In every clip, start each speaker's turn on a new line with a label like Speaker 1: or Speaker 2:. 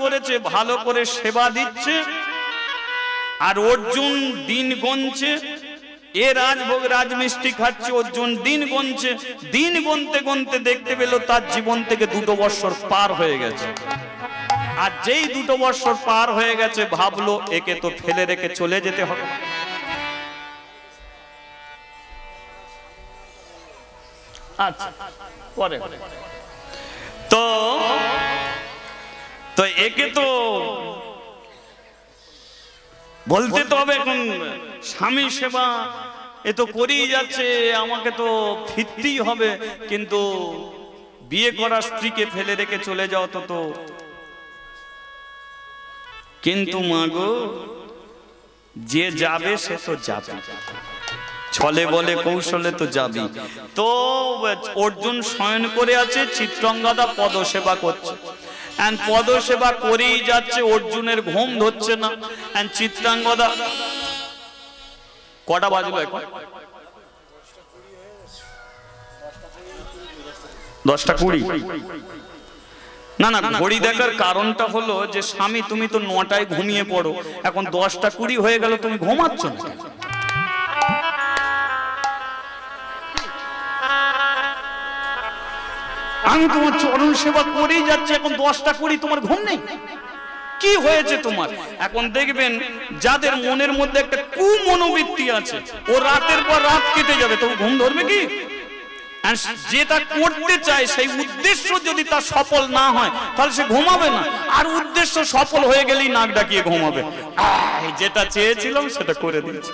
Speaker 1: করেছে, ভালো করে সেবা দিচ্ছে, আর অর্জুন দিন গুনছে। এ রাজভোগ রাজমিষ্টি খাচ্ছে, অর্জুন দিন গুনছে। দিন গুনতে গুনতে দেখতে পেল তার জীবন থেকে 2 বছর পার হয়ে গেছে। আর যেই 2 বছর পার হয়ে গেছে ভাবলো একে তো ফেলে রেখে চলে যেতে হবে। আচ্ছা, পরে তো একে তো বলতে তো হবে, এখন স্বামী সেবা এ তো করেই যাচ্ছে, আমাকে তো ফিরতেই হবে। কিন্তু বিয়ে করা স্ত্রীকে ফেলে রেখে চলে যাও তো কিন্তু মাগো, যে যাবে সে তো যাবে, ছলে বলে কৌশলে তো যাবি। তো অর্জুন শয়ন করে আছে, চিত্রাঙ্গদা পদসেবা করছে। পদসেবা করেই যাচ্ছে, অর্জুনের ঘুম ধরছে না। চিত্রাঙ্গদা কটা বাজলো এখন? 10:20। না না, ঘড়ি দেখার কারণটা হলো যে স্বামী তুমি তো 9টায় ঘুমিয়ে পড়ো, এখন 10:20 হয়ে গেল, তুমি ঘুমাচ্ছ না। আমি তোমার চরণ সেবা করেই যাচ্ছি, এখন 10:20, তোমার ঘুম নেই? কি হয়েছে তোমার? এখন দেখবেন যাদের মনের মধ্যে একটা কুমনোবৃত্তি আছে, ও রাতের পর রাত কেটে যাবে, তবু ঘুম ধরবে কি? যেটা করতে চায় সেই উদ্দেশ্য যদি তার সফল না হয় তাহলে সে ঘুমাবে না, আর উদ্দেশ্য সফল হয়ে গেলেই নাক ডাকিয়ে ঘুমাবে। যেটা চেয়েছিলাম সেটা করে দিয়েছে।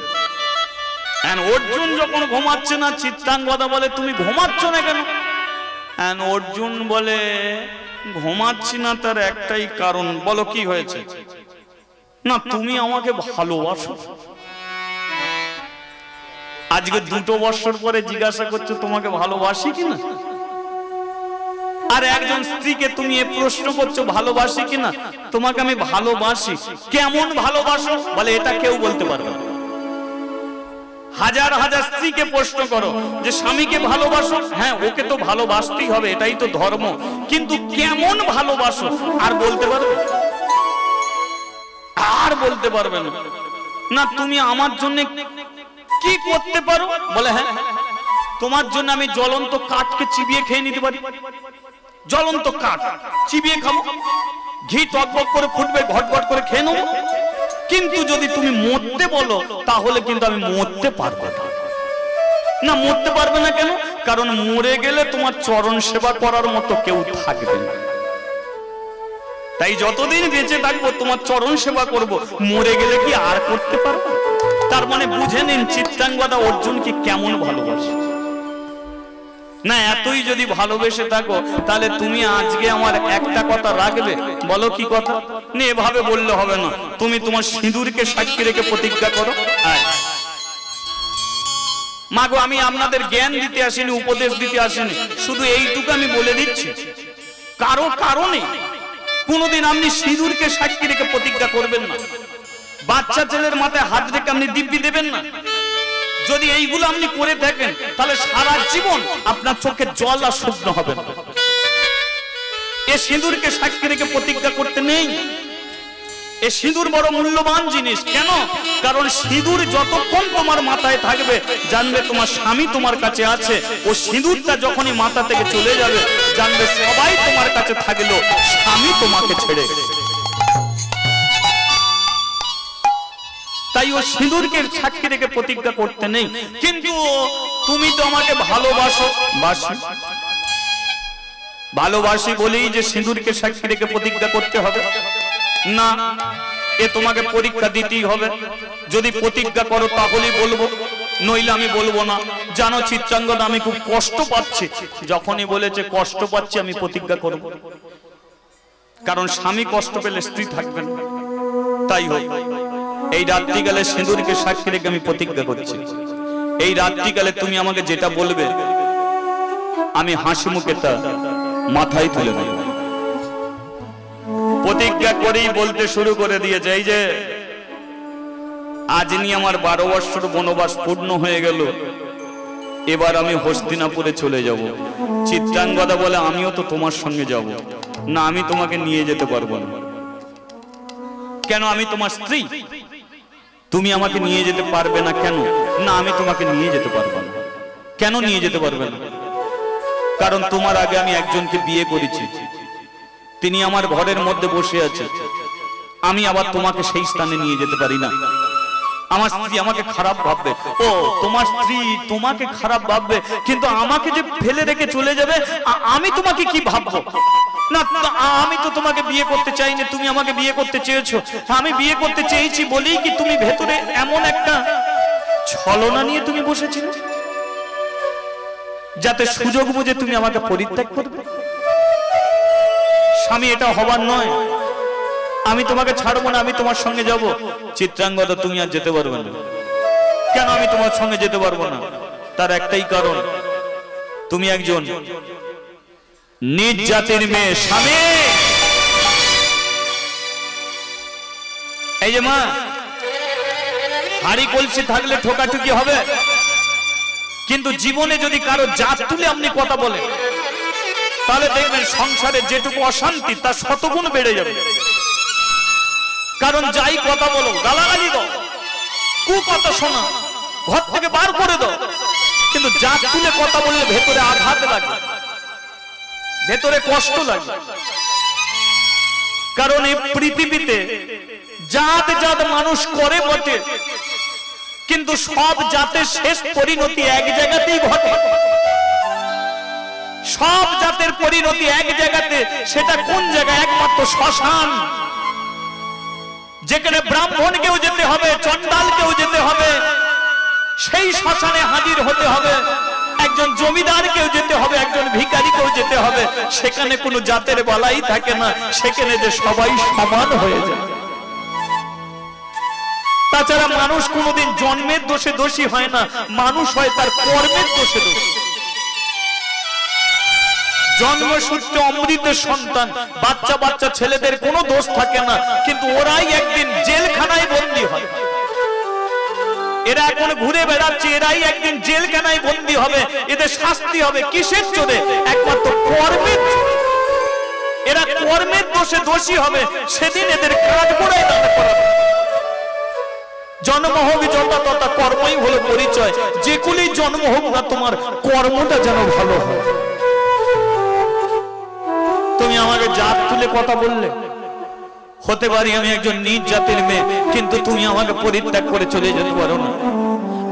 Speaker 1: অর্জুন যখন ঘুমাচ্ছে না, চিত্রাঙ্গদা বলে তুমি ঘুমাচ্ছ না কেন? অর্জুন বলে ঘুমাচ্ছি না তার একটাই কারণ। বলো কি হয়েছে? না, তুমি আমাকে ভালোবাসো। আজকে 2 বছর পরে জিজ্ঞাসা করছো তোমাকে ভালোবাসি কিনা। আর একজন স্ত্রীকে তুমি এ প্রশ্ন করছো ভালোবাসি কিনা। তোমাকে আমি ভালোবাসি। কেমন ভালোবাসো? বলে এটা কেউ বলতে পারবে না। হাজার হাজার স্ত্রীকে প্রশ্ন করো যে স্বামীকে ভালোবাসো, হ্যাঁ ওকে তো ভালোবাসতেই হবে, এটাই তো ধর্ম, কিন্তু কেমন ভালোবাসো আর বলতে পারবে? আর বলতে পারবে না। না, তুমি আমার জন্য কি করতে পারো? বলে হ্যাঁ, তোমার জন্য আমি জ্বলন্ত কাঠকে চিবিয়ে খেয়ে নিতে পারি। জ্বলন্ত কাঠ চিবিয়ে খাবো, ঘি টকবক করে ফুটবে, ঘটঘট করে খেয়ে নেবো। কিন্তু যদি তুমি মরতে বলো তাহলে কিন্তু আমি মরতে পারবো না। না, মরতে পারবে না কেন? কারণ মরে গেলে তোমার চরণ সেবা করার মতো কেউ থাকবে না। তাই যতদিন বেঁচে থাকবো তোমার চরণ সেবা করব, মরে গেলে কি আর করতে পারবো? তার মানে বুঝে নিন চিত্রাঙ্গদা অর্জুনকে কেমন ভালোবাসে। না, এতই যদি ভালোবেসে থাকো তাহলে তুমি আজকে আমার একটা কথা রাখবে। বলো কি কথা? না, এভাবে বললে হবে না, তুমি তোমার সিঁদুরকে সাক্ষী রেখে প্রতিজ্ঞা করো। মাগো, আমি আপনাদের জ্ঞান দিতে আসিনি, উপদেশ দিতে আসিনি, শুধু এইটুকু আমি বলে দিচ্ছি, কারো কারণে কোনোদিন আপনি সিঁদুরকে সাক্ষী রেখে প্রতিজ্ঞা করবেন না। বাচ্চা ছেলের মাথায় হাত রেখে আপনি দিব্যি দেবেন না। যদি এইগুলো আপনি করে থাকেন তাহলে সারা জীবন আপনার চোখে জল আর শুকনো হবে না। এ সিঁদুরকে সাক্ষী রেখে প্রতিজ্ঞা করতে নেই। এ সিঁদুর বড় মূল্যবান জিনিস। কেন? কারণ সিঁদুর যতক্ষণ তোমার মাথায় থাকবে জানবে তোমার স্বামী তোমার কাছে আছে। ও সিঁদুরটা যখনই মাথা থেকে চলে যাবে জানবে সবাই তোমার কাছে থাকলেও স্বামী তোমাকে ছেড়ে গেছে। তাই ও সিঁদুরকে সাক্ষী রেখে প্রতিজ্ঞা করতে নেই। কিন্তু তুমি তো আমাকে ভালোবাসো, ভালোবাসি বলেই যে সিঁদুরকে সাক্ষী রেখে প্রতিজ্ঞা করতে হবে না, এ তোমাকে পরীক্ষা দিতেই হবে। যদি প্রতিজ্ঞা করো তাহলেই বলবো, নইলে আমি বলবো না। জানো চিত্রাঙ্গদা, আমি খুব কষ্ট পাচ্ছি। যখনই বলেছে কষ্ট পাচ্ছি আমি প্রতিজ্ঞা করব, কারণ স্বামী কষ্ট পেলে স্ত্রী থাকবে না। তাই হোক, এই রাত্রিকালে সিঁদুরকে সাক্ষী রেখে আমি প্রতিজ্ঞা করছি, এই রাত্রিকালে তুমি আমাকে যেটা বলবে আমি হাসি মুখে তা মাথায় তুলে নেব। প্রতিজ্ঞা করেই বলতে শুরু করে দিয়েছে, এই যে আজ নিয়ে আমার 12 বছর বনবাস পূর্ণ হয়ে গেল, এবার আমি হস্তিনাপুরে চলে যাব। চিত্রাঙ্গদা বলে আমিও তো তোমার সঙ্গে যাব। না, আমি তোমাকে নিয়ে যেতে পারবো না। কেন আমি তোমার স্ত্রী, তুমি আমাকে নিয়ে যেতে পারবে না কেন? না, আমি তোমাকে নিয়ে যেতে পারবো না। কেন নিয়ে যেতে পারবে না? কারণ তোমার আগে আমি একজনকে বিয়ে করেছি, তিনি আমার ঘরের মধ্যে বসে আছে, আমি আবার তোমাকে সেই স্থানে নিয়ে যেতে পারি না। আমার স্ত্রী আমাকে খারাপ ভাববে। ও, তোমার স্ত্রী তোমাকে খারাপ ভাববে, কিন্তু আমাকে যে ফেলে রেখে চলে যাবে, আমি তোমাকে কি ভাববো? না, আমি তো তোমাকে বিয়ে করতে চাইনি, তুমি আমাকে বিয়ে করতে চেয়েছো। আমি বিয়ে করতে চেয়েছি বলেই কি তুমি ভেতরে এমন একটা ছলনা নিয়ে তুমি বসেছিলে, যাতে সুযোগ বুঝে তুমি আমাকে পরিত্যাগ করবে? স্বামী, এটা হবার নয়। আমি তোমাকে ছাড়বো না, আমি তোমার সঙ্গে যাব। চিত্রাঙ্গদা, তুমি আর যেতে পারবে না। কেন আমি তোমার সঙ্গে যেতে পারবো না? তার একটাই কারণ, তুমি একজন নিজ জাতির মেয়ে। স্বামী, এই যে মা, হাড়ি কলসি থাকলে ঠোকাঠুকি হবে, কিন্তু জীবনে যদি কারো জাত তুলে আপনি কথা বলেন, তাহলে দেখবেন সংসারে যেটুকু অশান্তি তার শতগুণ বেড়ে যাবে। কারণ যাই কথা বলো, গালাগালি দাও, কু কথা শোনা, ঘর থেকে বার করে দাও, কিন্তু জাত তুলে কথা বললে ভেতরে আঘাত লাগে, ভেতরে কষ্ট লাগে। কারণ এই পৃথিবীতে জাত জাত মানুষ করে বটে, কিন্তু সব জাতের শেষ পরিণতি এক জায়গাতেই ঘটে। সব জাতের পরিণতি এক জায়গাতে। সেটা কোন জায়গায়? একমাত্র শ্মশান। যেখানে ব্রাহ্মণকেও যেতে হবে, চন্ডালকেও যেতে হবে, সেই শ্মশানে হাজির হতে হবে। একজন জমিদারকেও যেতে হবে, একজন ভিখারিকেও যেতে হবে। সেখানে কোনো জাতের বলাই থাকে না, সেখানে যে সবাই সমান হয়ে যায়। তাছাড়া মানুষ কোনোদিন জন্মের দোষে দোষী হয় না, মানুষ হয় তার কর্মের দোষে দোষী। জন্মসূত্রে অমৃতের সন্তান, বাচ্চা বাচ্চা ছেলেদের কোনো দোষ থাকে না, কিন্তু ওরাই একদিন জেলখানায় বন্দী হয়। এরা এখন ঘুরে বেড়াচ্ছে, এরাই একদিন জেলখানায় বন্দী হবে। এদের শাস্তি হবে কিসের জোরে? একমাত্র কর্মের। এরা কর্মের দোষে দোষী হবে, সেদিন এদের কাঠগোড়ায় দাঁড় করাবে। জন্ম হোক যথা তথা, কর্মই হলো পরিচয়। যে কুলেই জন্ম হোক না, তোমার কর্মটা যেন ভালো হয়। তুমি আমাকে জাত তুলে কথা বললে, হতে পারি আমি একজন নিজ জাতির মেয়ে, কিন্তু তুমি আমাকে পরিত্যাগ করে চলে যেতে পারো না।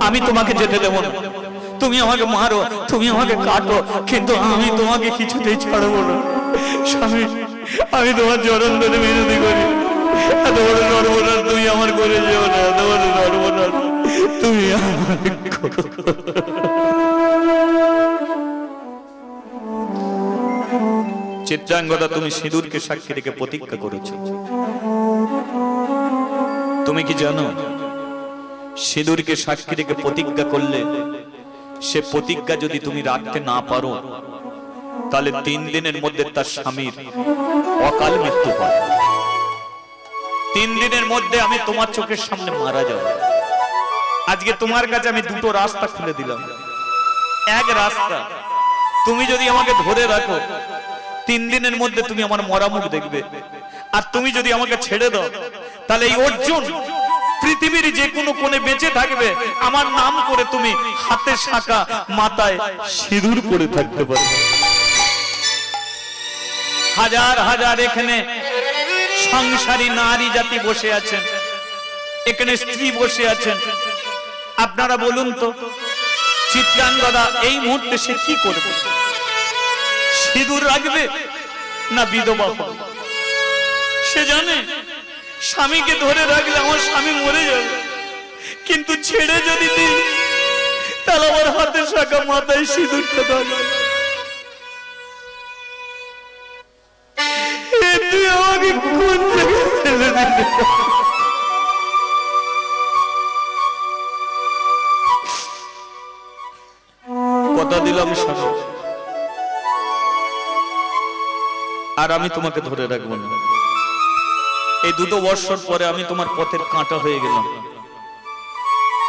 Speaker 1: আমি তোমাকে যেতে দেবো না। তুমি আমাকে মারো, তুমি আমাকে কাটো, কিন্তু আমি তোমাকে কিছুতেই ছাড়বো না। স্বামী, আমি তোমার চরণ ধরে মিনতি করি, এত বড় সর্বনাশ তুমি আমার করে যেও না। এত বড় সর্বনাশ তুমি আমার করো। চিত্রাঙ্গদা, তুমি সিঁদুরকে সাক্ষী রেখে প্রতিজ্ঞা করেছো। তুমি কি জানো, সিঁদুরকে সাক্ষী রেখে প্রতিজ্ঞা করলে, সে প্রতিজ্ঞা যদি তুমি রাখতে না পারো, তাহলে 3 দিনের মধ্যে তার স্বামীর অকাল মৃত্যু হয়। 3 দিনের মধ্যে আমি তোমার চোখের সামনে মারা যাব। আজকে তোমার কাছে আমি দুটো রাস্তা খুলে দিলাম। এক রাস্তা, তুমি যদি আমাকে ধরে রাখো, 3 দিনের মধ্যে তুমি আমার মরা মুখ দেখবে। আর তুমি যদি আমাকে ছেড়ে দাও, তাহলে এই অর্জুন পৃথিবীর যে কোনো কোণে বেঁচে থাকবে, আমার নাম করে তুমি হাতে শাঁখা, মাথায় সিঁদুর পরে থাকতে পারবে। হাজার হাজার এখানে সংসারী নারী জাতি বসে আছেন, এখানে স্ত্রী বসে আছেন। আপনারা বলুন তো, চিত্রাঙ্গদা এই মুহূর্তে সে কি করবে? সিঁদুর রাখবে না বিধবা হবে? সে জানে স্বামীকে ধরে রাখলে আমার স্বামী মরে যাবে, কিন্তু ছেড়ে যদি দিই, তাহলে আমার হাতে শাঁখা, মাথায় সিঁদুরটা থাকবে। তুই আমাকে কোন জায়গায় ফেলে দিলি? কথা দিলাম স্বামী, আর আমি তোমাকে ধরে রাখবো না। এই 2 বছর পরে আমি তোমার পথের কাঁটা হয়ে গেলাম,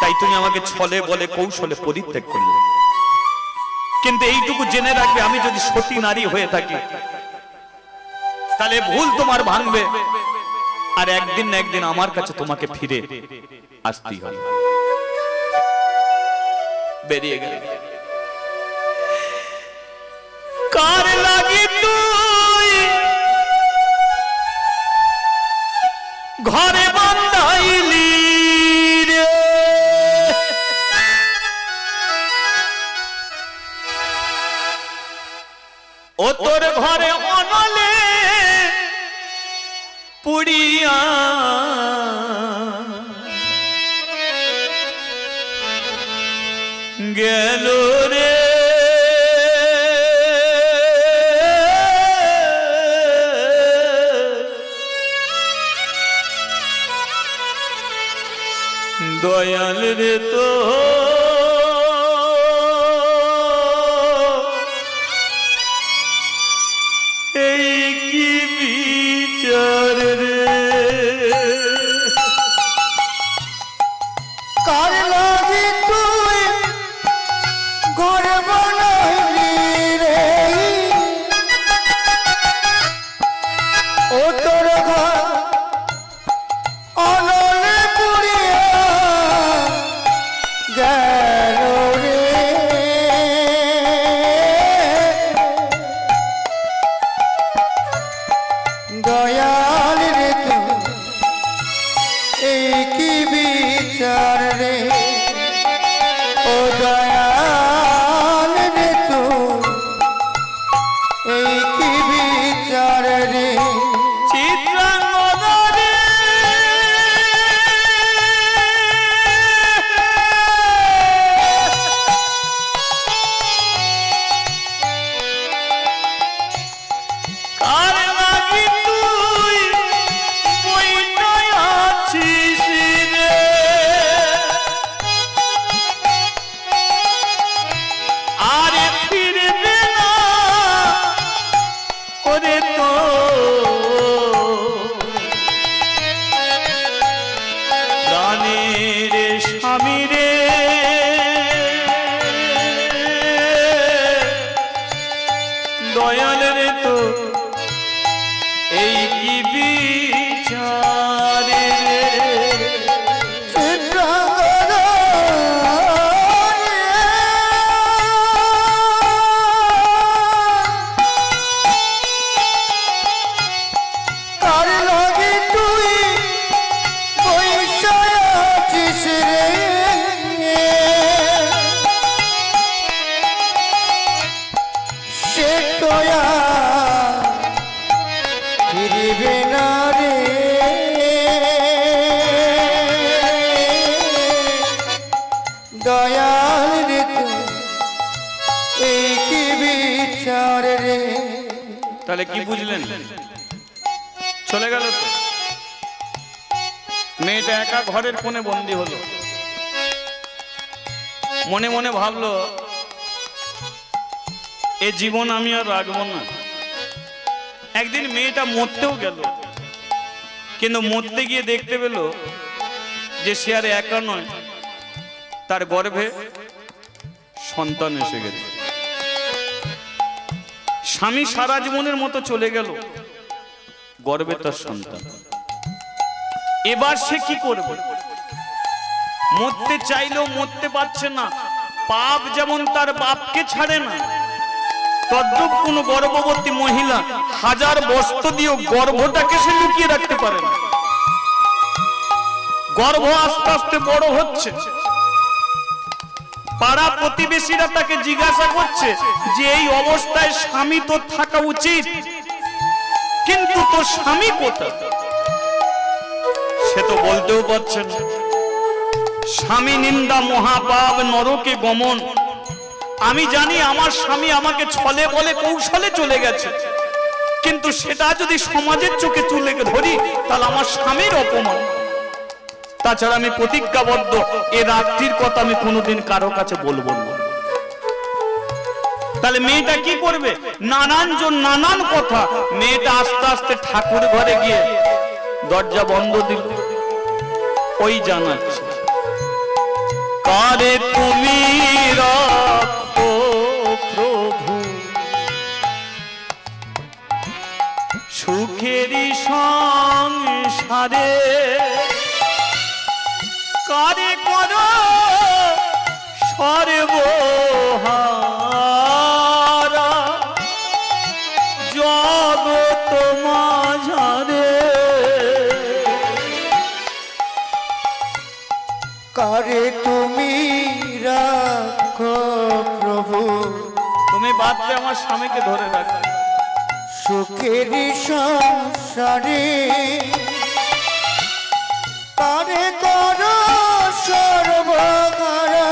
Speaker 1: তাই তুমি আমাকে ছলে বলে কৌশলে পরিত্যাগ করলে। কিন্তু এইটুকু জেনে রাখবে, আমি যদি সতী নারী হয়ে থাকি, তাহলে ভুল তোমার ভাঙবে। আর একদিন না একদিন আমার কাছে তোমাকে ফিরে আসতেই হবে। বেরিয়ে গেল। কার লাগি তুই ঘরে বান্ধাইলি রে, ও তোর ঘরে অনলে পুড়িয়া গেল রে, দয়াল রে তো এই কি বিচার রে,
Speaker 2: কার লাগি তুই ঘর বানাইলি রে, ও তোর ঘর অনলে পুড়িয়া গেল রে, দয়াল রে তুই এই কি বিচার রে, ও দয়াল রে তুই এই কি বিচার রে,
Speaker 1: চিত্রাঙ্গদা রে, কার লাগি তুই বইটায় আছিস রে, আরে ফিরবে না ওরে তো প্রাণের স্বামী রে, দয়াল রে তো এই কি বিচার রে,
Speaker 2: চিত্রাঙ্গদা রে, কার লাগি তুই বইসা আছিস রে, সে তোয়া ফিরিবে না রে, দয়াল রে তুই এই কি বিচার রে,
Speaker 1: তাহলে কি বুঝলেন? চলে গেল তো মেয়েটা একা ঘরের কোণে বন্দী হলো, মনে মনে ভাবলো এ জীবন আমি আর রাখবো না। একদিন মেয়েটা মরতেও গেল, কিন্তু মরতে গিয়ে দেখতে পেল যে সে আর একা নয়, তার গর্ভে সন্তান এসে গেছে। স্বামী সারা জীবনের মতো চলে গেল, গর্ভে তার সন্তান। এবার সে কি করবে? মরতে চাইলেও মরতে পারছে না। পাপ যেমন তার বাপকে ছাড়ে না, তদ্রূপ কোন গর্ভবতী মহিলা হাজার বস্ত্র দিয়েও গর্ভটাকে সে লুকিয়ে রাখতে পারে না। গর্ভ আস্তে আস্তে বড় হচ্ছে, পাড়া প্রতিবেশীরা তাকে জিজ্ঞাসা করছে যে এই অবস্থায় স্বামী তো থাকা উচিত, কিন্তু তোর স্বামী কোথায়? সে তো বলতেও পারছে না। স্বামী নিন্দা মহাপাপ, নরকে গমন। আমি জানি আমার স্বামী আমাকে ছলে বলে কৌশলে চলে গেছে, কিন্তু সেটা যদি সমাজের চোখে তুলে ধরি তাহলে আমার স্বামীর অপমান। তাছাড়া আমি প্রতিজ্ঞাবদ্ধ এ রাত্রির কথা আমি কোনোদিন কারো কাছে বলবো না। তাহলে মেয়েটা কি করবে? নানান জন নানান কথা। মেয়েটা আস্তে আস্তে ঠাকুর ঘরে গিয়ে দরজা বন্ধ দিল। ওই জানাচ্ছে, কারে তুমি রাখো প্রভু সুখেরই সংসার। সংসারে কারে করো সর্বহারা জগৎ মাঝারে
Speaker 2: কারে তুমি রাখো প্রভু
Speaker 1: তুমি বাদলে আমার স্বামীকে ধরে রাখো
Speaker 2: সুখের সংসারে কারে করো সর্বহারা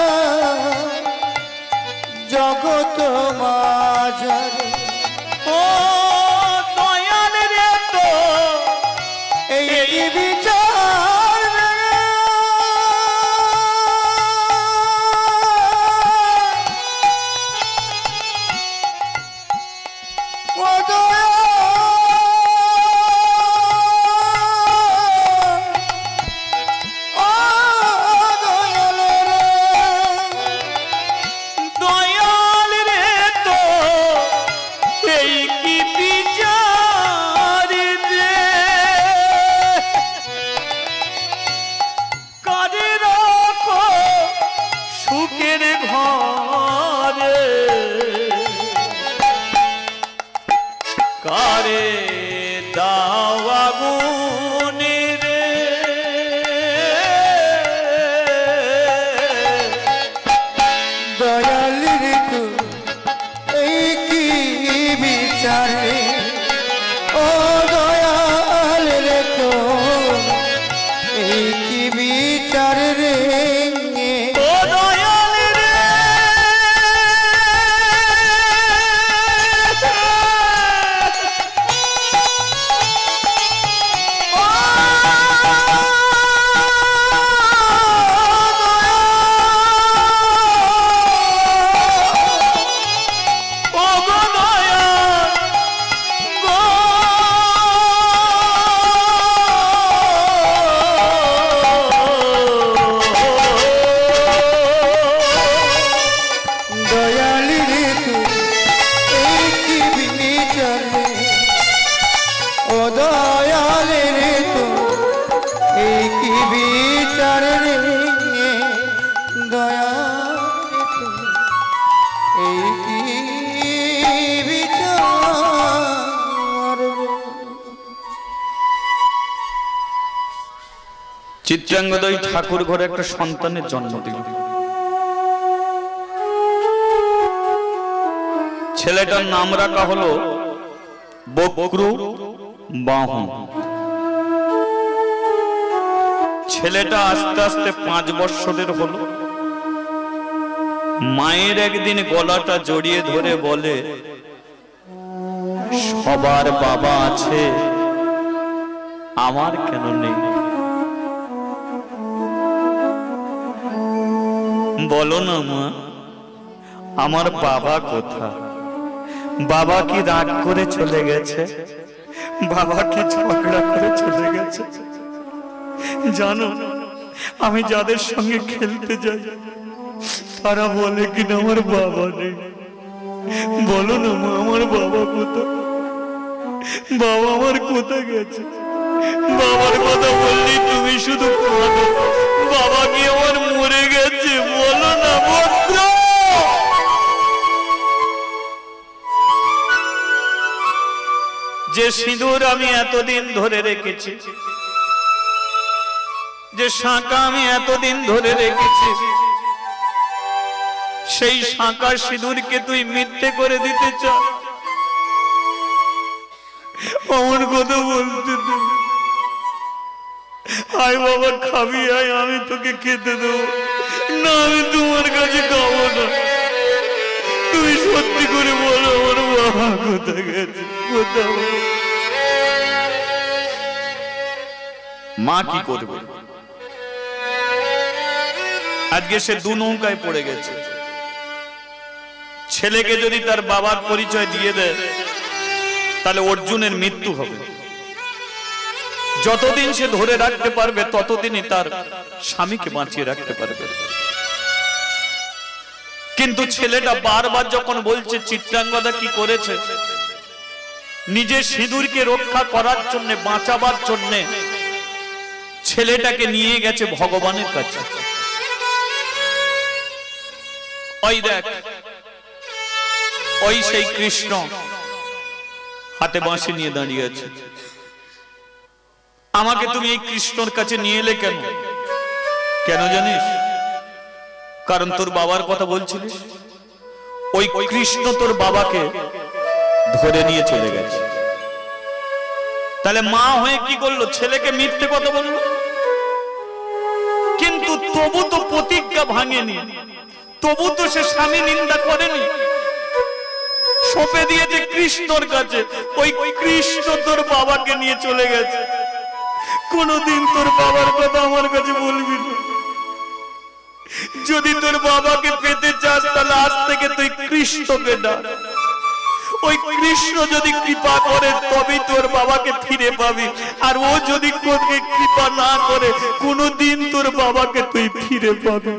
Speaker 2: জগৎ মাঝারে
Speaker 1: ও দয়াল রে তো
Speaker 2: এই বিচার ও দয়াল
Speaker 1: দয়াল রে তো এই কি বিচার রে কারে রাখো সুখের ঘরে কারে দাওয়া গুণে রে
Speaker 2: দয়াল রে তো এই কি বিচারে ও দয়াল রে তো এই কি বিচার রে
Speaker 1: ও দয়াল রে ও গো দয়াল গো
Speaker 2: দয়াল রে তো এই কি বিচার রে ও দয়াল রে তো এই কি বিচার রে দয়াল রে তো এই কি বিচার রে
Speaker 1: চিত্রাঙ্গদয় ঠাকুর ঘরে একটা সন্তানের জন্ম দিল ছেলেটার নাম রাখা হলো বক্রু বাহু ছেলেটা আস্তে আস্তে 5 বৎসরের হলো মায়ের একদিন গলাটা জড়িয়ে ধরে বলে সবার বাবা আছে আমার কেন নেই বলো না মা আমার বাবা কোথায় বাবা কি রাগ করে চলে গেছে বাবা কি ঝগড়া করে চলে গেছে জানো আমি যাদের সঙ্গে খেলতে যাই তারা বলে কিনা আমার বাবা নেই বলো না মা আমার বাবা কোথায় বাবা আমার কোথায় গেছে বাবার কথা বললি তুমি শুধু কাঁদো বাবা কি আমার মরে গেছে বলো না ভদ্র যে সিঁদুর আমি এতদিন ধরে রেখেছি যে শাঁখা আমি এতদিন ধরে রেখেছি সেই শাঁখার সিঁদুরকে তুই মিথ্যে করে দিতে চাস আমার কথা বলতে তুই আয় বাবা খাবি আয় আমি তোকে খেতে দেবো না আমি তোমার কাছে খাবো না তুমি সত্যি করে বলো আমার বাবা কোথায় গেছে কোথাও মা কি করবে আজকে সে 2 নৌকায় পড়ে গেছে ছেলেকে যদি তার বাবার পরিচয় দিয়ে দেয় তাহলে অর্জুনের মৃত্যু হবে যতদিন সে ধরে রাখতে পারবে ততদিনই তার স্বামীকে বাঁচিয়ে রাখতে পারবে কিন্তু ছেলেটা বারবার যখন বলছে চিত্রাঙ্গদা কি করেছে নিজের সিঁদুরকে রক্ষা করার জন্য বাঁচাবার জন্য ছেলেটাকে নিয়ে গেছে ভগবানের কাছে। ওই দেখ, ওই সেই কৃষ্ণ হাতে বাঁশি নিয়ে দাঁড়িয়ে আছে। আমাকে তুমি এই কৃষ্ণর কাছে নিয়ে এলে কেন? কেন জানিস? কারণ তোর বাবার কথা বলছিলিস, ওই কৃষ্ণ তোর বাবাকে ধরে নিয়ে চলে গেছে। তাহলে মা হয়ে কি করলো? ছেলেকে মিথ্যে কথা বললো, কিন্তু তবু তো প্রতিজ্ঞা ভাঙেনি, তবু তো সে স্বামী নিন্দা করেনি, সঁপে দিয়েছে কৃষ্ণর কাছে। ওই কৃষ্ণ তোর বাবাকে নিয়ে চলে গেছে। কোনদিন তোর বাবার কথা আমার কাছে বলবি না। যদি তোর বাবাকে পেতে চাস তাহলে আজ থেকে তুই কৃষ্ণকে ডাক। ওই কৃষ্ণ যদি কৃপা করে তবেই তোর বাবাকে ফিরে পাবি, আর ও যদি তোকে কৃপা না করে কোনদিন তোর বাবাকে তুই ফিরে পাবি।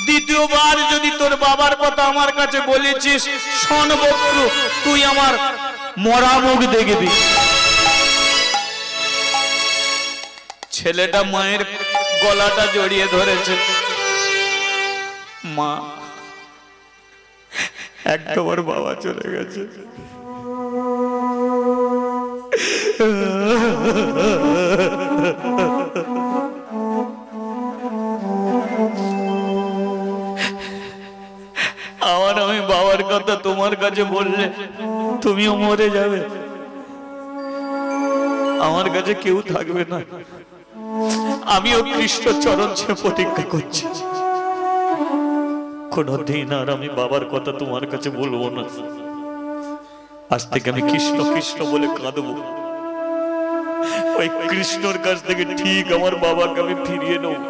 Speaker 1: দ্বিতীয়বার যদি তোর বাবার কথা আমার কাছে বলেছিস, শোন বক্রু, তুই আমার মরা মুখ দেখবি। ছেলেটা মায়ের গলাটা জড়িয়ে ধরেছে। মা, একবার বাবা চলে গেছে, আমার আমি বাবার কথা তোমার কাছে বললে তুমিও মরে যাবে, আমার কাছে কেউ থাকবে না। আমিও কৃষ্ণ চরণ ছেড়ে প্রতিজ্ঞা করছি, কোনদিন আর আমি বাবার কথা তোমার কাছে বলবো না। আজ থেকে আমি কৃষ্ণ কৃষ্ণ বলে কাঁদবো। ওই কৃষ্ণর কাছ থেকে ঠিক আমার বাবাকে আমি ফিরিয়ে নেব।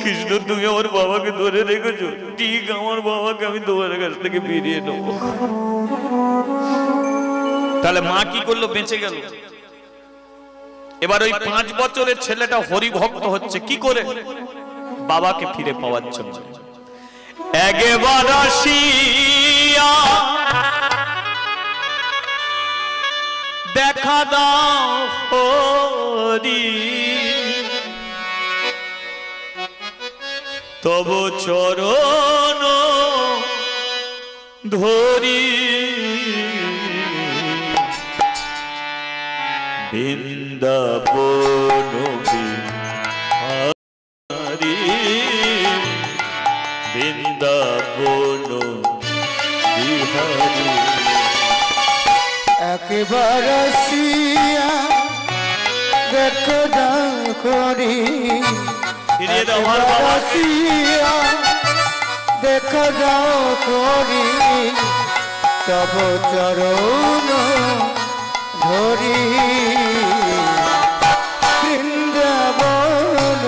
Speaker 1: কৃষ্ণ, তুমি আমার বাবাকে ধরে রেখেছো, ঠিক আমার বাবাকে আমি তোমার কাছ থেকে ফিরিয়ে নেব। তাহলে মা কি করলো? বেঁচে গেল। এবার ওই 5 বছরের ছেলেটা হরিভক্ত হচ্ছে কি করে? বাবাকে ফিরে পাওয়ার জন্য। একবার আসিয়া দেখা দাও হরি, তব চরণ ধরি, বৃন্দাবন বিহারি, বৃন্দাবন বিহারি।
Speaker 2: একবার আসিয়া দেখো দাও করি,
Speaker 1: ফিরিয়ে দাও আমার বাবা।
Speaker 2: আসিয়া দেখো দাও করি, তব চরণ ধরি, বৃন্দাবন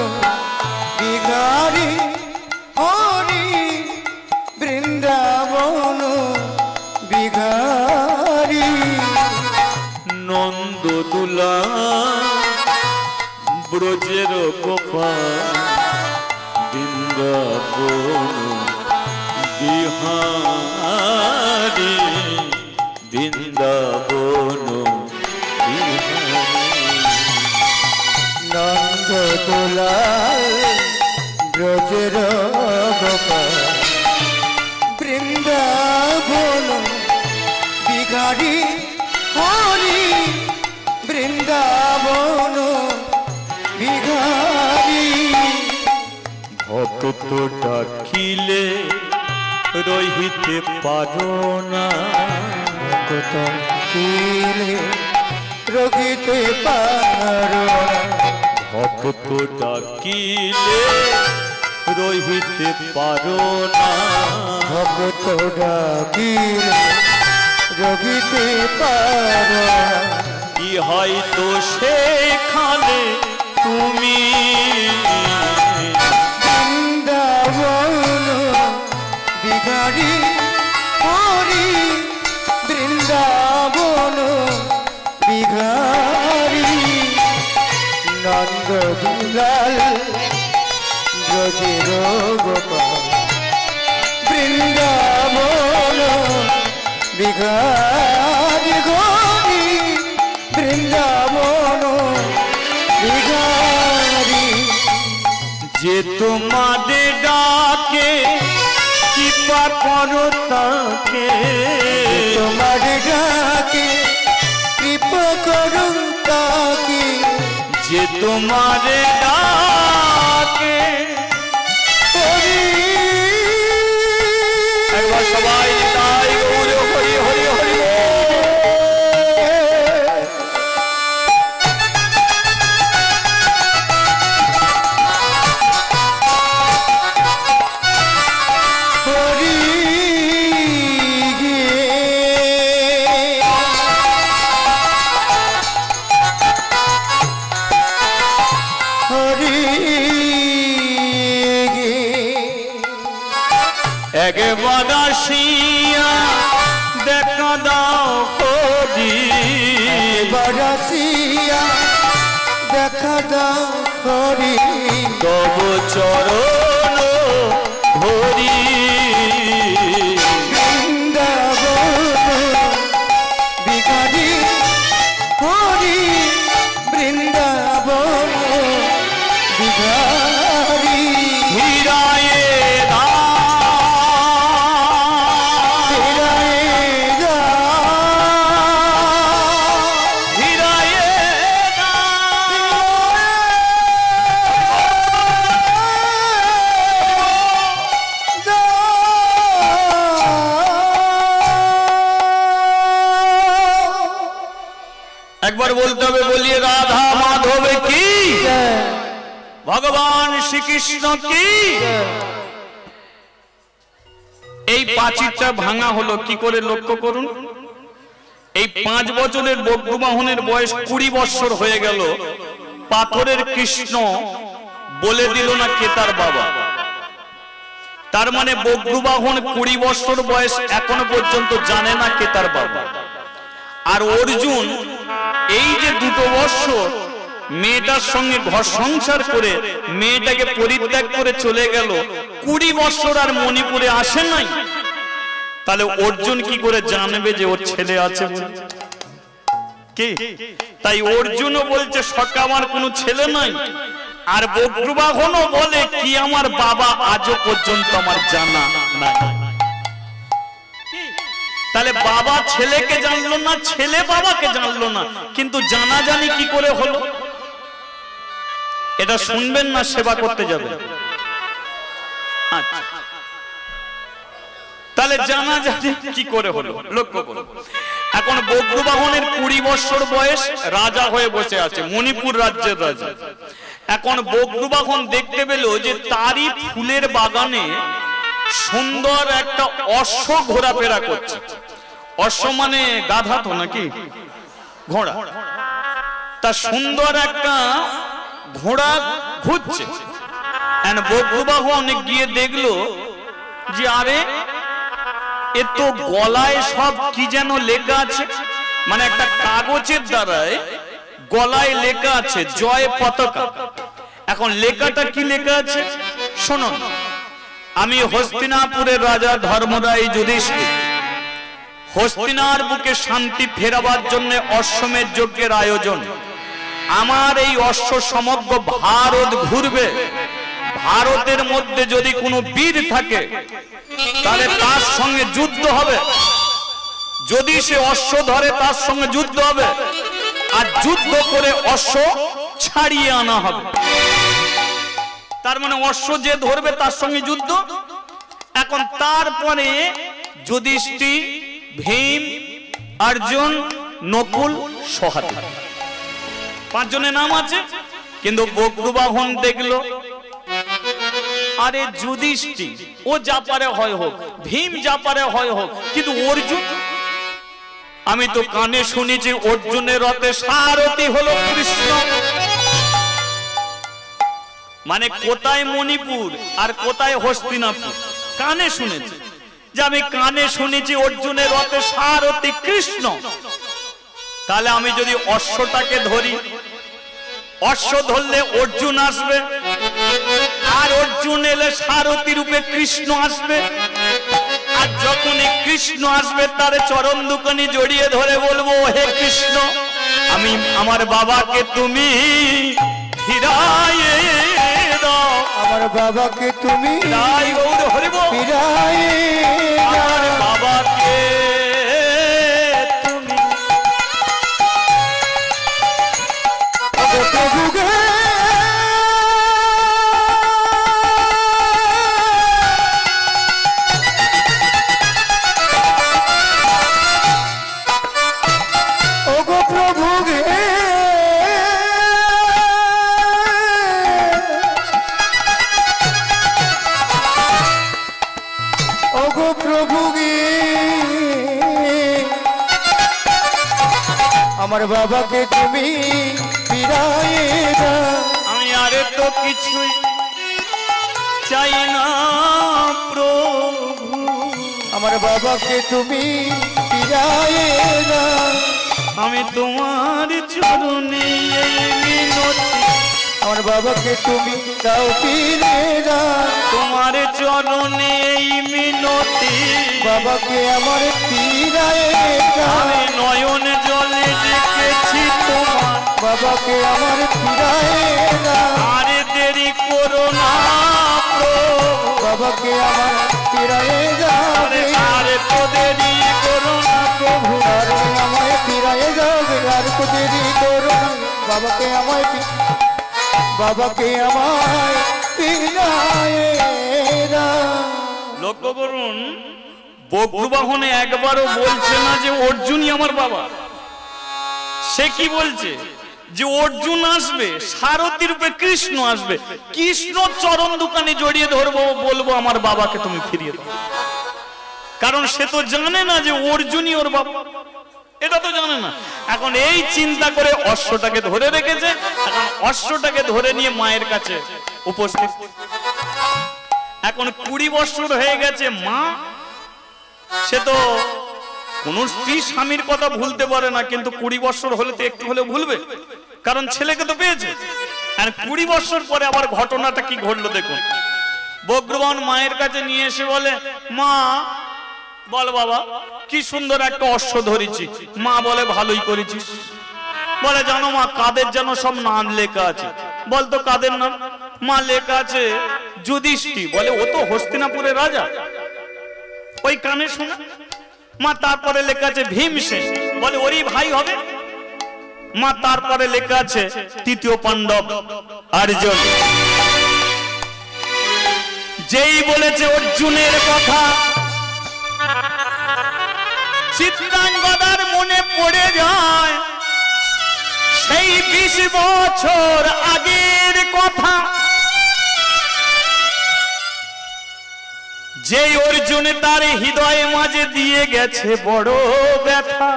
Speaker 2: বিহারি হরি, বৃন্দাবন বিহারি।
Speaker 1: নন্দ দুলা ব্রজের গোপাল, বৃন্দাবন বিহারি, বৃন্দাবন
Speaker 2: নন্দ দুলাল ব্রজের গোপাল, বৃন্দাবন বিহারি হরি, বৃন্দাবন বিহারি।
Speaker 1: ভক্ত ডাকিলে রহিতে পারো না,
Speaker 2: ভক্ত ডাকিলে রহিতে পারো না,
Speaker 1: ভক্ত ডাকিলে রহিতে পারো না,
Speaker 2: ভক্ত ডাকিলে রহিতে পারো না।
Speaker 1: ইহাই তো সেখানে তুমি
Speaker 2: বৃন্দাবন বিহারি হরি, বৃন্দাবন বিহারি। নন্দ দুলাল ব্রজের গোপাল, বৃন্দাবন বিহারি গো।
Speaker 1: তোমাদের ডাকে কৃপা করো তাকে,
Speaker 2: তোমার ডাকে কৃপা করো তাকে,
Speaker 1: যে তোমাদের ডাকে। একবার সবাই তাই গৌর হরি হরি হরি। একবার আসিয়া দেখা দাও হরি,
Speaker 2: একবার আসিয়া দেখা দাও হরি,
Speaker 1: তব চরণ হরি।
Speaker 2: বৃন্দাবন বিহারী হরি, বৃন্দাবন বিহারী।
Speaker 1: হীরায়ে একবার বলতে হবে, বলিয়ে রাধা মাধব কি, ভগবান শ্রীকৃষ্ণ কি। এই প্রাচীরটা ভাঙা হলো কি করে লক্ষ্য করুন। এই 5 বছরের বজ্রবাহনের বয়স 20 বছর হয়ে গেল, পাথরের কৃষ্ণ বলে দিল না কে তার বাবা। তার মানে বজ্রবাহন 20 বছর বয়স এখনো পর্যন্ত জানে না কে তার বাবা। আর অর্জুন এই যে 2 বছর মেয়েটার সঙ্গে ঘর সংসার করে মেয়েটাকে পরিত্যাগ করে চলে গেল, 20 বছর আর মণিপুরে আসে নাই, তাহলে অর্জুন কি করে জানবে যে ওর ছেলে আছে কি? তাই অর্জুনও বলছে সকা আমার কোনো ছেলে নাই, আর বজ্রবাহনও বলে কি আমার বাবা আজও পর্যন্ত আমার জানা নাই। তাহলে বাবা ছেলেকে জানলো না, ছেলে বাবাকে জানলো না, কিন্তু জানাজানি কি করে হলো? এটা শুনবেন না সেবা করতে যাবেন? আচ্ছা, তাহলে জানাজানি কি করে হলো লক্ষ্য করুন। এখন বজ্রবাহনের 20 বছর বয়স, রাজা হয়ে বসে আছে, মণিপুর রাজ্যের রাজা। এখন বজ্রবাহন দেখতে পেল যে তারই ফুলের বাগানে সুন্দর একটা অশ্ব ঘোরাফেরা করছে। অশ্ব মানে গাধা তো নাকি, ঘোড়া। তা সুন্দর একটা ঘোড়া ঘুরছে। বজ্রবাহন গিয়ে দেখলো যে আরে এ তো গলায় সব কি যেন লেখা আছে, মানে একটা কাগজের দ্বারায় গলায় লেখা আছে জয় পতাকা। এখন লেখাটা কি লেখা আছে শুনুন। আমি হস্তিনাপুরের রাজা ধর্মরায় যুধিষ্ঠির, হস্তিনার বুকে শান্তি ফেরাবার জন্য অশ্বমেধ যজ্ঞের আয়োজন। আমার এই অশ্ব সমগ্র ভারত ঘুরবে। ভারতের মধ্যে যদি কোনো বীর থাকে তাহলে তার সঙ্গে যুদ্ধ হবে। যদি সে অশ্ব ধরে তার সঙ্গে যুদ্ধ হবে, আর যুদ্ধ করে অশ্ব ছাড়িয়ে আনা হবে। তার মানে অশ্ব যে ধরবে তার সঙ্গে যুদ্ধ। এখন তারপরে যুধিষ্ঠির, ভীম, অর্জুন, নকুল, সহাদেব, 5 জনের নাম আছে। কিন্তু বজ্রবাহন দেখলো আরে যুধিষ্ঠির ও যা পারে হয় হোক, ভীম যা পারে হয় হোক, কিন্তু অর্জুন, আমি তো কানে শুনেছি অর্জুনের রথে সারথি হলো কৃষ্ণ। মানে কোথায় মণিপুর আর কোথায় হস্তিনাপুর কানে শুনেছি, যে আমি কানে শুনেছি অর্জুনের রথে সারথি কৃষ্ণ। তাহলে আমি যদি অশ্বটাকে ধরি, অশ্ব ধরলে অর্জুন আসবে, আর অর্জুন এলে সারথি রূপে কৃষ্ণ আসবে। আর যখনই কৃষ্ণ আসবে তার চরণ দুখানি জড়িয়ে ধরে বলবো, হে কৃষ্ণ, আমি আমার বাবাকে তুমি ফিরায়ে দাও
Speaker 2: আমার বাবাকে তুমি
Speaker 1: তাই গৌর হরিব
Speaker 2: ফিরায়ে
Speaker 1: আমার
Speaker 2: দাও
Speaker 1: বাবাকে তুমি
Speaker 2: ওগো প্রভু গে ওগো প্রভু গে ওগো প্রভু গে আমার বাবাকে তুমি ফিরায়ে দাও
Speaker 1: আমি আরে তো কিছুই চাই না প্রভু
Speaker 2: আমার বাবাকে তুমি ফিরায়ে দাও
Speaker 1: আমি তোমার চরণে এই মিনতি
Speaker 2: আমার বাবাকে তুমি দাও ফিরে দাও
Speaker 1: তোমার চরণে এই মিনতি
Speaker 2: বাবাকে আমার ফিরায়ে দাও
Speaker 1: আমি নয়ন জলে দেখেছি তোমার
Speaker 2: বাবাকে আমার ফিরায়ে দাও
Speaker 1: আরে দেরি করো না প্রভু
Speaker 2: বাবাকে আমার ফিরায়ে দাও
Speaker 1: আরে তো দেরি করো না প্রভু
Speaker 2: আরে আমায় ফিরায়ে দাও আর তো দেরি করো না বাবাকে আমায় বাবাকে আমায় ফিরায়ে দাও
Speaker 1: লক্ষ্য করুন বজ্রবাহনে একবারও বলছে না যে অর্জুনই আমার বাবা সে কি বলছে যে অর্জুন আসবে সারথী রূপে কৃষ্ণ আসবে কৃষ্ণ চরণ দোকানে জড়িয়ে ধরবো বলবো আমার বাবাকে তুমি ফিরিয়ে দাও কারণ সে তো জানে না যে অর্জুনই ওর বাবা এটা তো জানে না এখন এই চিন্তা করে অশ্বটাকে ধরে রেখেছে এখন অশ্বটাকে ধরে নিয়ে মায়ের কাছে উপস্থিত এখন 20 বছর হয়ে গেছে মা সে তো কোন স্ত্রী স্বামীর কথা ভুলতে পারে না কিন্তু 20 বছর হলে তো একটু হলে ভুলবে কারণ ছেলেকে তো পেয়েছে আর 20 বছর পরে আবার ঘটনাটা কি ঘটলো দেখুন বজ্রবাহন মায়ের কাছে নিয়ে এসে বলে মা বল বাবা কি সুন্দর একটা অশ্ব ধরেছি মা বলে ভালোই করেছিস বলে জানো মা কাদের যেন সব নাম লেখা আছে বলতো কাদের নাম মা লেখা আছে যুধিষ্ঠির বলে ও তো হস্তিনাপুরের রাজা ওই কানে শোনা মা তারপরে লেখা আছে ভীমসেন বলে ওরই ভাই হবে মা তারপরে লেখা আছে তৃতীয় পাণ্ডব অর্জুন যেই বলেছে অর্জুনের কথা চিত্রাঙ্গদার মনে পড়ে যায় সেই 20 বছর আগের কথা যে অর্জুন তার হৃদয়ে মাঝে দিয়ে গেছে বড় ব্যথা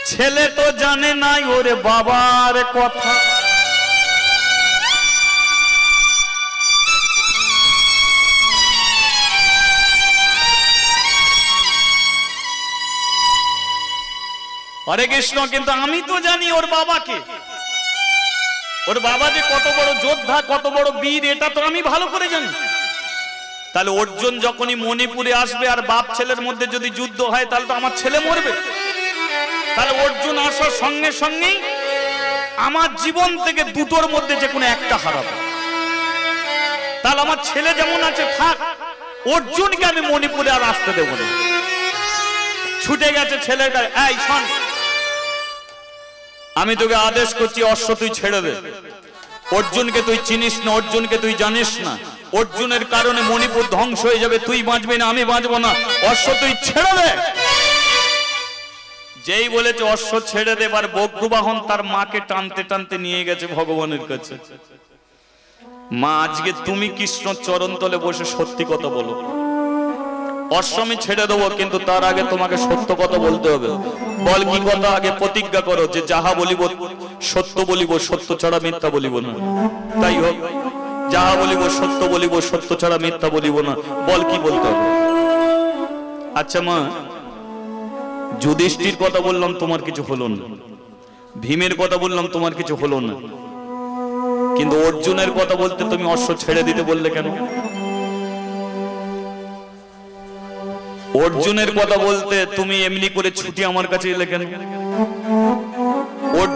Speaker 1: ছেলে তো জানে নাই ওর বাবার কথা হরে কৃষ্ণ কিন্তু আমি তো জানি ওর বাবাকে ওর বাবা যে কত বড় যোদ্ধা কত বড় বীর এটা তো আমি ভালো করে জানি তাহলে অর্জুন যখনই মণিপুরে আসবে আর বাপ ছেলের মধ্যে যদি যুদ্ধ হয় তাহলে তো আমার ছেলে মরবে তাহলে অর্জুন আসার সঙ্গে সঙ্গেই আমার জীবন থেকে দুটোর মধ্যে যে কোনো একটা হারাবো তাহলে আমার ছেলে যেমন আছে থাক অর্জুনকে আমি মণিপুরে আর আসতে দেবো না ছুটে গেছে ছেলেটা এই শোন আমি তোকে আদেশ করছি অশ্ব তুই ছেড়ে দে অর্জুনকে তুই চিনিস না অর্জুনকে তুই জানিস না অর্জুনের কারণে মণিপুর ধ্বংস হয়ে যাবে তুই বাঁচবি না আমি বাঁচবো না অশ্ব তুই ছেড়ে দে যেই বলেছে অশ্ব ছেড়ে দে এবার বজ্রবাহন তার মাকে টানতে টানতে নিয়ে গেছে ভগবানের কাছে মা আজকে তুমি কৃষ্ণ চরণ তলে বসে সত্যি কথা বলো অশ্ব আমি ছেড়ে দেবো কিন্তু তার আগে তোমাকে সত্য কথা বলতে হবে বল কি কথা আগে প্রতিজ্ঞা করো যে যাহা বলিব সত্য বলিব সত্য ছাড়া মিথ্যা বলিব না তাই হোক যাহা বলিব সত্য বলিব সত্য ছাড়া মিথ্যা বলিব না বল কি বলতে হবে আচ্ছা মা যুধিষ্ঠির কথা বললাম তোমার কিছু হলো না ভীমের কথা বললাম তোমার কিছু হলো না কিন্তু অর্জুনের কথা বলতে তুমি অশ্ব ছেড়ে দিতে বললে কেন অর্জুনের কথা বলতে তুমি এমনি করে ছুটি আমার কাছে এলে কেন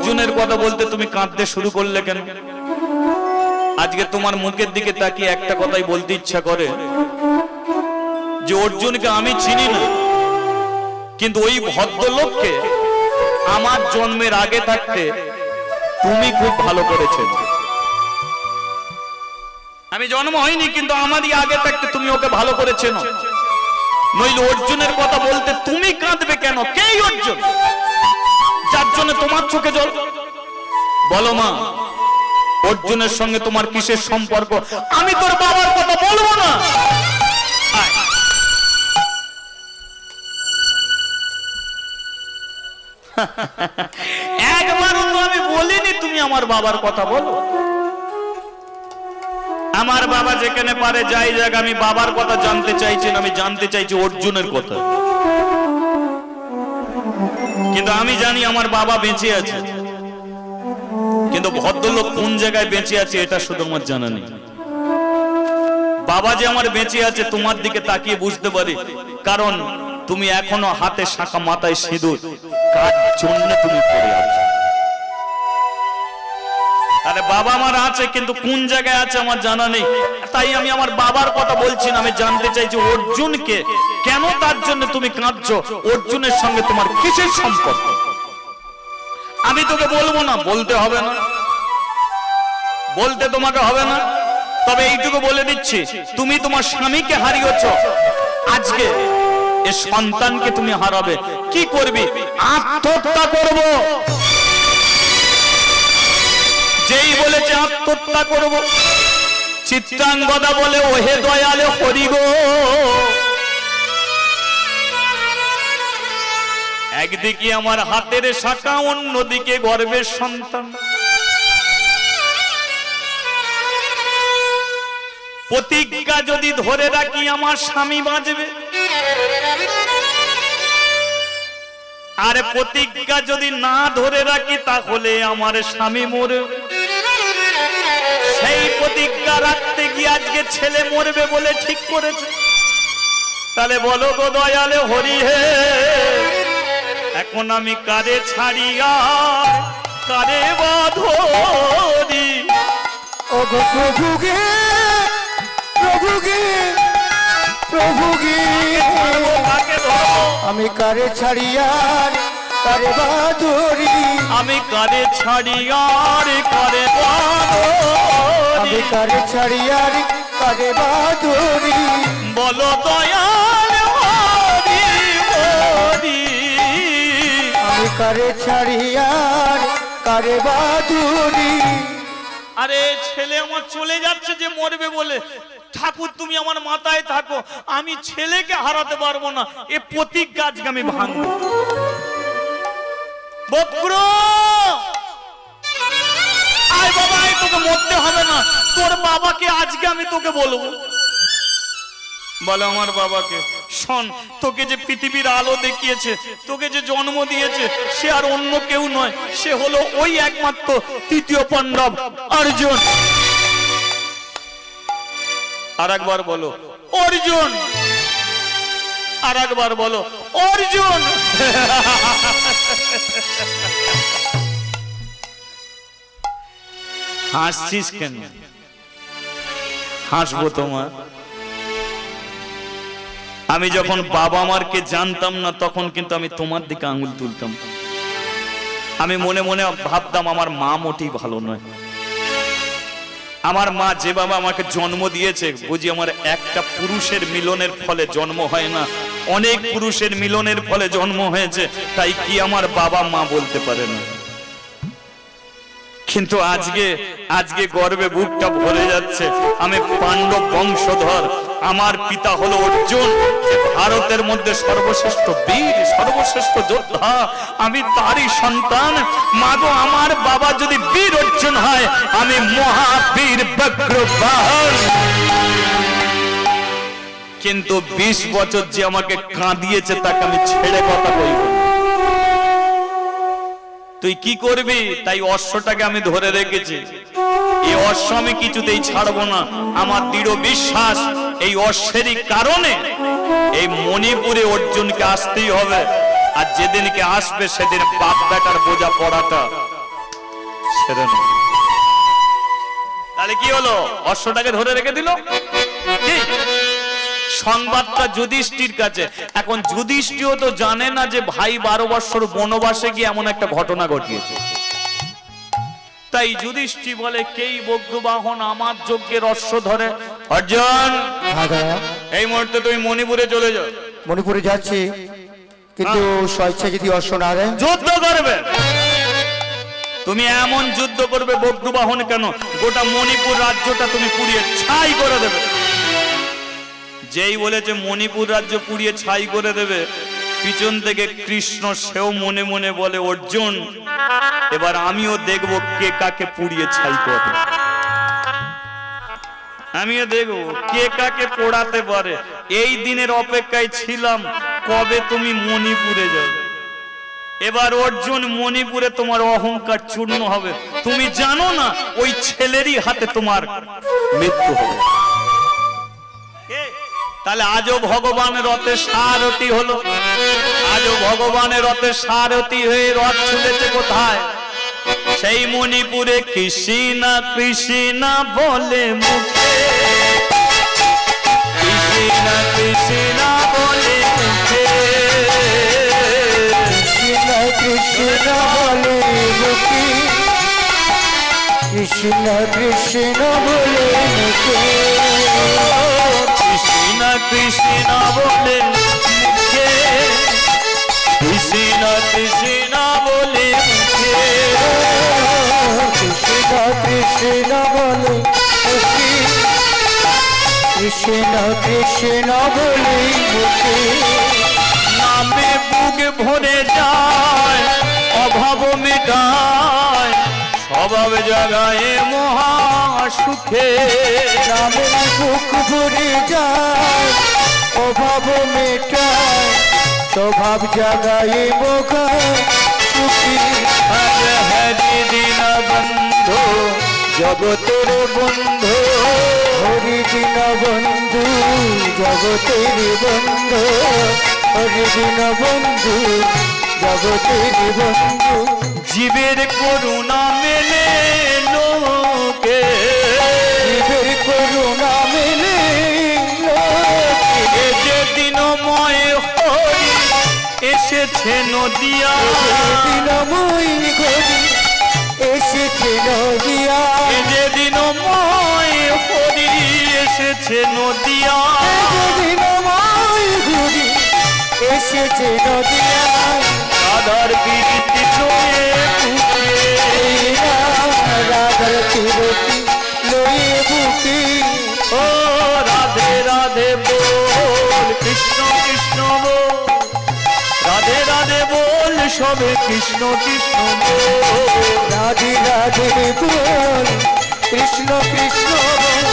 Speaker 1: অর্জুনের কথা বলতে তুমি কাঁদতে শুরু করলে কেন? আজকে তোমার মুখের দিকে তাকিয়ে একটা কথাই বলতে ইচ্ছা করে যে অর্জুনকে আমি চিনি না, কিন্তু ওই ভদ্রলোককে আমার জন্মের আগে থাকতে তুমি খুব ভালো করেছো। আমি জন্ম হয়নি, কিন্তু আমারই আগে থাকতে তুমি ওকে ভালো করেছো। নইলে অর্জুনের কথা বলতে তুমি কাঁদবে কেন? কে অর্জুন যার জন্য তোমার চোখে জল? বলো মা, অর্জুনের সঙ্গে তোমার কিসের সম্পর্ক? আমি তোর বাবার কথা বলবো না। একবারও তো আমি বলিনি তুমি আমার বাবার কথা বলো। আমার বাবা যেখানে পারে যাই যাক, আমি বাবার কথা জানতে চাইছি না, আমি জানতে চাইছি অর্জুনের কথা। কিন্তু আমি জানি আমার বাবা বেঁচে আছে, কিন্তু ভদ্রলোক কোন জায়গায় বেঁচে আছে এটা শুধু আমার জানা নেই। বাবা যে আমার বেঁচে আছে তোমার দিকে তাকিয়ে বুঝতে পারি, কারণ তুমি এখনো হাতে শাঁখা মাথায় সিঁদুর, কার জন্য তুমি পড়ে আছো। আরে বাবা আমার আছে, কিন্তু কোন জায়গায় আছে আমার জানা নেই। তাই আমি আমার বাবার কথা বলছি না, আমি জানতে চাইছি অর্জুনকে কেন, তার জন্য তুমি কাঁদছো? অর্জুনের সঙ্গে তোমার কিসের সম্পর্ক? আমি তোকে বলবো না, বলতে হবে না, বলতে তোমাকে হবে না। তবে এইটুকু বলে দিচ্ছি, তুমি তোমার স্বামীকে হারিয়েছো, আজকে এ সন্তানকে তুমি হারাবে। কি করবি? আত্মহত্যা করব। যেই বলেছে আত্মহত্যা করব, চিত্রাঙ্গদা বলে ওহে দয়ালে হরি গো, একদিকে আমার হাতের শাখা, অন্যদিকে গর্ভের সন্তান। প্রতিজ্ঞা যদি ধরে রাখি আমার স্বামী বাঁচবে, আর প্রতিজ্ঞা যদি না ধরে রাখি তাহলে আমার স্বামী মরবে। সেই প্রতিজ্ঞা রাখতে গিয়ে আজকে ছেলে মরবে বলে ঠিক করেছে। তাহলে বলো গো দয়ালে হরি হে, এখন আমি কারে ছাড়িয়া কারে বাঁধি?
Speaker 2: ও গো প্রভু গে, প্রভু গে, প্রভু গে, আমি কারে ছাড়িয়ার কারে বাঁধি?
Speaker 1: আমি কারে ছাড়িয়ার কারে বাঁধি?
Speaker 2: আমি কারে ছাড়িয়ার কারে বাঁধি?
Speaker 1: বলো দয়াল হরি হরি,
Speaker 2: আমি কারে ছাড়িয়ার কারে বাঁধি?
Speaker 1: আরে ছেলে আমার চলে যাচ্ছে যে মরবে বলে, ঠাকুর তুমি আমার মাথায় থাকো, আমি ছেলেকে হারাতে পারবো না। এ প্রতিজ্ঞা আজকে আমি ভাঙবো। বক্র আয় বাবা, আয়, তোকে মরতে হবে না। তোর বাবাকে আজকে আমি তোকে বলবো। বলো আমার বাবাকে, শোন, তোকে যে পৃথিবীর আলো দেখিয়েছে, তোকে যে জন্ম দিয়েছে, সে আর অন্য কেউ নয়, সে হলো ওই একমাত্র তৃতীয় পাণ্ডব অর্জুন। আর একবার বলো অর্জুন, আর একবার বলো অর্জুন। হাসছিস কেন? হাসবো তোমার। আমি যখন বাবা মারকে জানতাম না, তখন কিন্তু আমি তোমার দিকে আঙুল তুলতাম। আমি মনে মনে ভাবতাম আমার মা মোটেই ভালো নয়। আমার মা যে বাবা আমাকে জন্ম দিয়েছে, বুঝি আমার একটা পুরুষের মিলনের ফলে জন্ম হয় না, অনেক পুরুষের মিলনের ফলে জন্ম হয়েছে, তাই কি আমার বাবা মা বলতে পারে না। কিন্তু আজকে গর্বে বুকটা ভরে যাচ্ছে, আমি পাণ্ডব বংশধর, আমার পিতা হলো অর্জুন, ভারতের মধ্যে সর্বশ্রেষ্ঠ বীর, সর্বশ্রেষ্ঠ যোদ্ধা, আমি তারই সন্তান। মাগো, আমার বাবা যদি বীর অর্জুন হয়, আমি মহাবীর বক্রবাহন। কিন্তু 20 বছর যে আমাকে কাঁদিয়েছে, তাকে আমি ছেড়ে কথা বলব। তুই কি করবি? তাই অশ্বটাকে আমি ধরে রেখেছি। এই অশ্ব আমি কিছুতেই ছাড়বো না। আমার দৃঢ় বিশ্বাস, এই অশ্বেরই কারণে এই মণিপুরে অর্জুনকে আসতেই হবে। আর যেদিনকে আসবে, সেদিন বাপ বেটার বোঝা পড়াটা ছেড়ে নে। তাহলে কি হলো? অশ্বটাকে ধরে রেখে দিল। কি সংবাদটা যুধিষ্ঠির কাছে। এখন যুধিষ্ঠিরও তো জানে না যে ভাই 12 বছর বনবাসে গিয়ে এমন একটা ঘটনা ঘটিয়েছে। তাই যুধিষ্ঠির বলে, কেই বজ্রবাহন আমার যজ্ঞের অশ্ব ধরে? অর্জুন, এই মুহূর্তে তুমি মণিপুরে চলে যাও।
Speaker 2: মণিপুরে যাচ্ছি, কিন্তু স্বেচ্ছা যদি অশ্ব না দেন?
Speaker 1: যুদ্ধ করবে। তুমি এমন যুদ্ধ করবে, বজ্রবাহন কেন, গোটা মণিপুর রাজ্যটা তুমি পুড়িয়ে ছাই করে দেবে। যেই বলেছে মণিপুর রাজ্য পুড়িয়ে ছাই করে দেবে, পিছন থেকে কৃষ্ণ সেও মনে মনে বলে, অর্জুন এবার আমিও দেখব কে কাকে পুড়িয়ে ছাই করে। আমিও দেখব কে কাকে পোড়াতে পারে। এই দিনের অপেক্ষায় ছিলাম, কবে তুমি মণিপুরে যাবে। এবার অর্জুন মণিপুরে তোমার অহংকার চূর্ণ হবে। তুমি জানো না ওই ছেলেরই হাতে তোমার মৃত্যু হবে। তাহলে আজও ভগবানের রথে সারথি হলো। আজও ভগবানের রথে সারথি হয়ে রথ ছুটেছে কোথায়? সেই মণিপুরে। কৃষ্ণা কৃষ্ণা বলে মুখে, কৃষ্ণা কৃষ্ণা বলে মুখে,
Speaker 2: কৃষ্ণ কৃষ্ণ বলে মুখে, কৃষ্ণ কৃষ্ণ বলে মুখে,
Speaker 1: কৃষ্ণ কৃষ্ণ বলে মুখে, কৃষ্ণ কৃষ্ণ বলে মুখে,
Speaker 2: কৃষ্ণ কৃষ্ণ বলে মুখে, কৃষ্ণ কৃষ্ণ বলে মুখে।
Speaker 1: নামে বুক ভরে যায়, অভাব মেটায়, স্বভাব জাগায় মহা সুখে।
Speaker 2: নামে বুক ভরে যায়, অভাব মেটায়, স্বভাব জাগায় মহা সুখী।
Speaker 1: আজ হরি দিন বন্ধু জগতের বন্ধু,
Speaker 2: হরি দিন বন্ধু জগতের বন্ধু, হরি দিন বন্ধু জগতের বন্ধু।
Speaker 1: জীবের করুণা মেলে লোকে,
Speaker 2: জীবের করুণা মেলে লোকে।
Speaker 1: এ যে দিনময় হরি এসেছে নদিয়া,
Speaker 2: দিনময় ঘড়ি এসেছে নদিয়া,
Speaker 1: এ যে দিনময় হরি এসেছে নদিয়া,
Speaker 2: দিনময় ঘড়ি এসেছে নদিয়া।
Speaker 1: রাধার প্রীতি লয়ে বুকে,
Speaker 2: রাধার প্রীতি লয়ে বুকে।
Speaker 1: ও রাধে রাধে বল, কৃষ্ণ কৃষ্ণ বল, রাধে রাধে বল, সবে কৃষ্ণ কৃষ্ণ বল,
Speaker 2: রাধে রাধে বল, কৃষ্ণ কৃষ্ণ বল,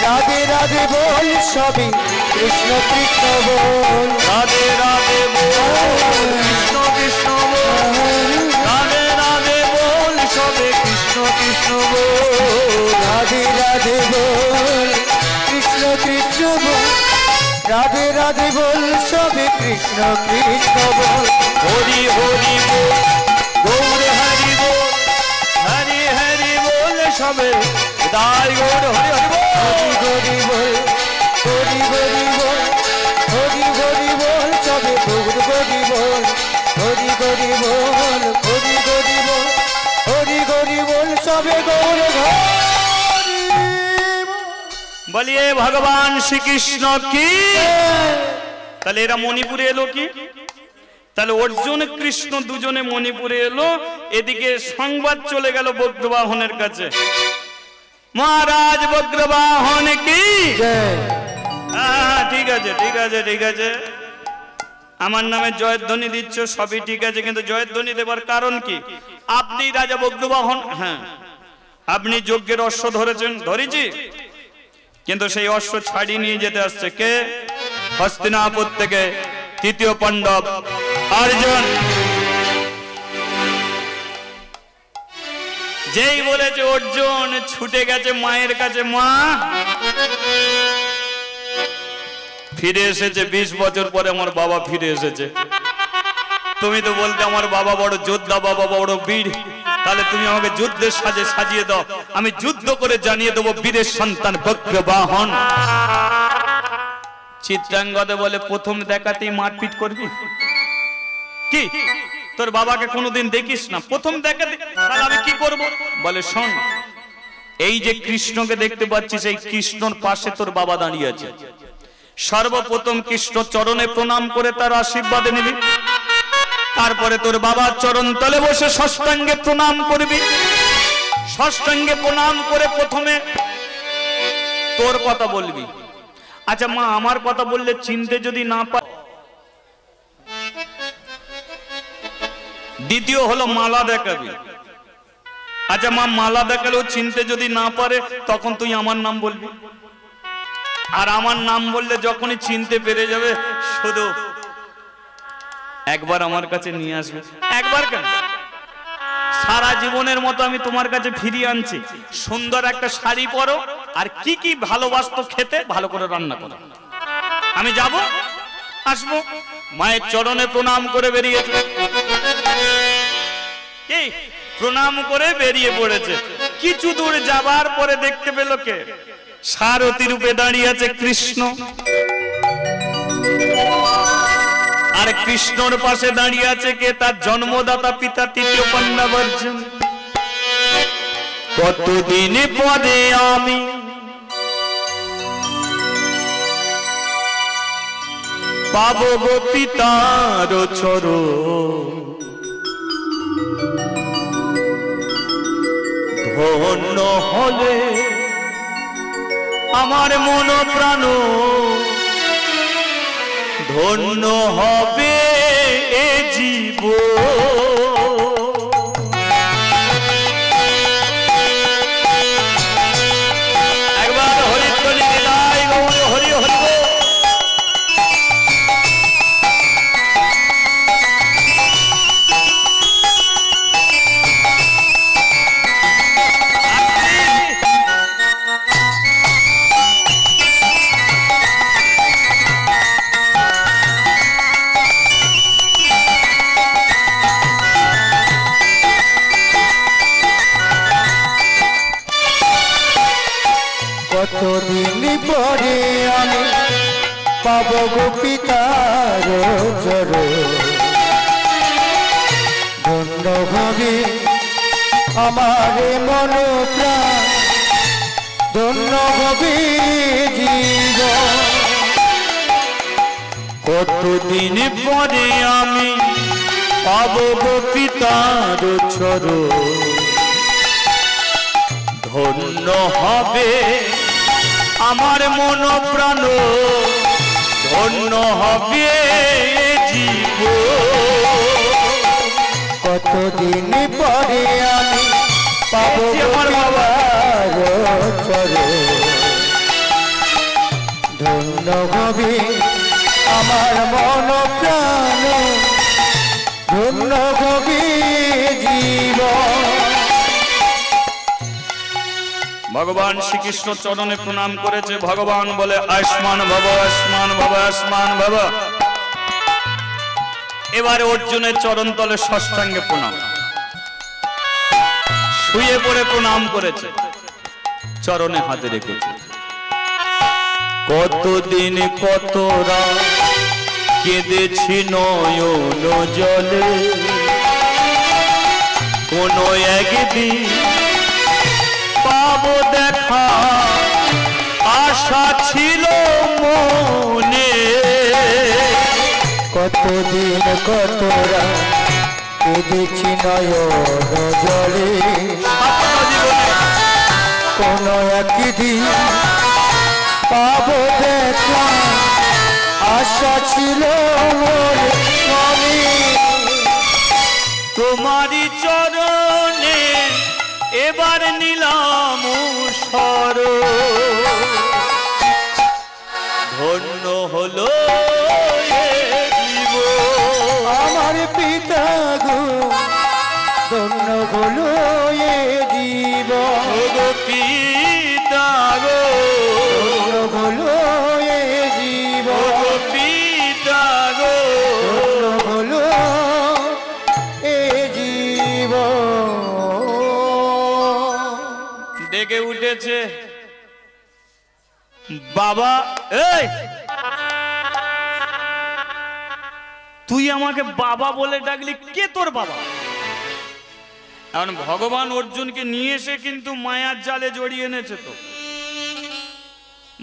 Speaker 2: রাধে রাধে বল, সবে কৃষ্ণ কৃষ্ণ বল,
Speaker 1: রাধে রাধে বল, কৃষ্ণ কৃষ্ণ বল, রাধে রাধে বল, সবে কৃষ্ণ কৃষ্ণ বল,
Speaker 2: রাধে রাধে বল, কৃষ্ণ কৃষ্ণ বল, রাধে রাধে বল, সবে কৃষ্ণ কৃষ্ণ বল।
Speaker 1: হরি হরি বল, গৌর হরি বল, হরি হরি বল, সবে দাই গৌর হরি হরি বল,
Speaker 2: হরি হরি বল, হরি হরি বল, সবে গৌর হরি বল, হরি হরি বল, হরি হরি বল, হরি হরি বল, সবে গৌর হরি বল।
Speaker 1: বলিয়ে ভগবান শ্রীকৃষ্ণ কি। তাহলে এরা মণিপুরে এলো কি? তাহলে অর্জুন কৃষ্ণ দুজনে মণিপুরে এলো। এদিকে সংবাদ চলে গেল বজ্রবাহনের কাছে, মহারাজ বজ্রবাহন কি। ঠিক আছে ঠিক আছে ঠিক আছে, আমার নামে জয়ধ্বনি দিচ্ছ, সবই ঠিক আছে, কিন্তু জয়ধ্বনি দেবার কারণ কি? আপনি রাজা বজ্রবাহন, হ্যাঁ আপনি যজ্ঞের অশ্ব ধরেছেন, ধরেছি, কিন্তু সেই অশ্ব ছাড়িয়ে নিয়ে যেতে আসছে কে? হস্তিনাপুর থেকে তৃতীয় পাণ্ডব অর্জুন। যেই বলেছে অর্জুন ছুটে গেছে মায়ের কাছে, মা ফিরে এসেছে, 20 বছর পরে আমার বাবা ফিরে এসেছে। তুমি তো বলতে আমার বাবা বড় যোদ্ধা, বাবা বড় বীর, তাহলে তুমি আমাকে যুদ্ধের সাজে সাজিয়ে দাও, আমি যুদ্ধ করে জানিয়ে দেবো বীরের সন্তান বক্রবাহন। চিত্রাঙ্গদে বলে প্রথম দেখাতেই মারপিট করবি কি? তোর বাবাকে কোনোদিন দেখিস না, প্রথম দেখাতে তাহলে আমি কি করব? বলে শোন, এই যে কৃষ্ণকে দেখতে পাচ্ছিস, এই কৃষ্ণর পাশে তোর বাবা দাঁড়িয়ে আছে। সর্বপ্রথম কৃষ্ণ চরণে প্রণাম করে তার আশীর্বাদ নিবি, তারপরে তোর বাবার চরণ তলে বসে ষষ্ঠাঙ্গে প্রণাম করবি। ষষ্ঠাঙ্গে প্রণাম করে প্রথমে তোর কথা বলবি। আচ্ছা মা, আমার কথা বললে চিনতে যদি না পারে, দ্বিতীয় হলো মালা দেখাবি। আচ্ছা মা, মালা দেখালেও চিনতে যদি না পারে, তখন তুই আমার নাম বলবি। আর আমার নাম বললে যখনই চিনতে পেরে যাবে, শুধু একবার আমার কাছে নিয়ে আসবে। একবার কেন, সারা জীবনের মতো আমি তোমার কাছে ফিরিয়ে আনছি। সুন্দর একটা শাড়ি পরো, আর কি কি ভালোবাসতো খেতে, ভালো করে রান্না করো। আমি যাব, আসবো। মায়ের চরণে প্রণাম করে বেরিয়েছে, কি প্রণাম করে বেরিয়ে পড়েছে। কিছু দূর যাবার পরে দেখতে পেল কে? সারথী রূপে দাঁড়িয়ে আছে কৃষ্ণ, আর কৃষ্ণর পাশে দাঁড়িয়ে আছে কে? তার জন্মদাতা পিতা তৃতীয় পাণ্ডবার্জুন। কতদিন পরে আমি পাবো গো পিতার চরণ, ধন্য হলে আমার মন প্রাণ, ধন্য হবে এ জীবন। একবার হরিধ্বনি দিলাই গৌর হরি হরি বল।
Speaker 2: কতদিন পরে আমি পাবো গো পিতার চরণ, ধন্য হবে আমার মন প্রাণ, ধন্য হবে জীবন।
Speaker 1: কতদিন পরে আমি পাবো গো পিতার চরণ, ধন্য হবে আমার মন প্রাণ, ধন্য হবে জীবন।
Speaker 2: কতদিন পরে আমি পাবো
Speaker 1: আমার বাবা
Speaker 2: চরণ, ধন্য হবে আমার মন প্রাণ, ধন্য হবে জীবন।
Speaker 1: ভগবান শ্রীকৃষ্ণ চরণে প্রণাম করেছে। ভগবান বলে আয়ুষ্মান ভব, আয়ুষ্মান ভব, আয়ুষ্মান ভব। এবারে অর্জুনের চরণ তলে ষষ্ঠাঙ্গে প্রণাম, শুয়ে পড়ে প্রণাম করেছে, চরণে হাতে রেখেছে। কতদিন কত রাত কেঁদেছি নয়ন জলে, কোন একদিন পাবো দেখা আশা ছিল মনে।
Speaker 2: কতদিন কত রাত কেঁদেছি নয়ন জলে, কোন একদিন পাবো দেখা আশা ছিল মনে।
Speaker 1: তোমারই চরণে এবার নিলাম শরণ, ধন্য হলো এ জীবন।
Speaker 2: আমার পিতা গো, ধন্য হলো এ জীবন।
Speaker 1: গো পিতা গো,
Speaker 2: ধন্য হলো এ জীবন।
Speaker 1: গো পিতা গো,
Speaker 2: ধন্য হলো এ জীবন।
Speaker 1: গেছে বাবা। এই তুই আমাকে বাবা বলে ডাকলি, কে তোর বাবা? এখন ভগবান অর্জুনকে নিয়ে এসে কিন্তু মায়ার জালে জড়িয়ে এনেছে। তো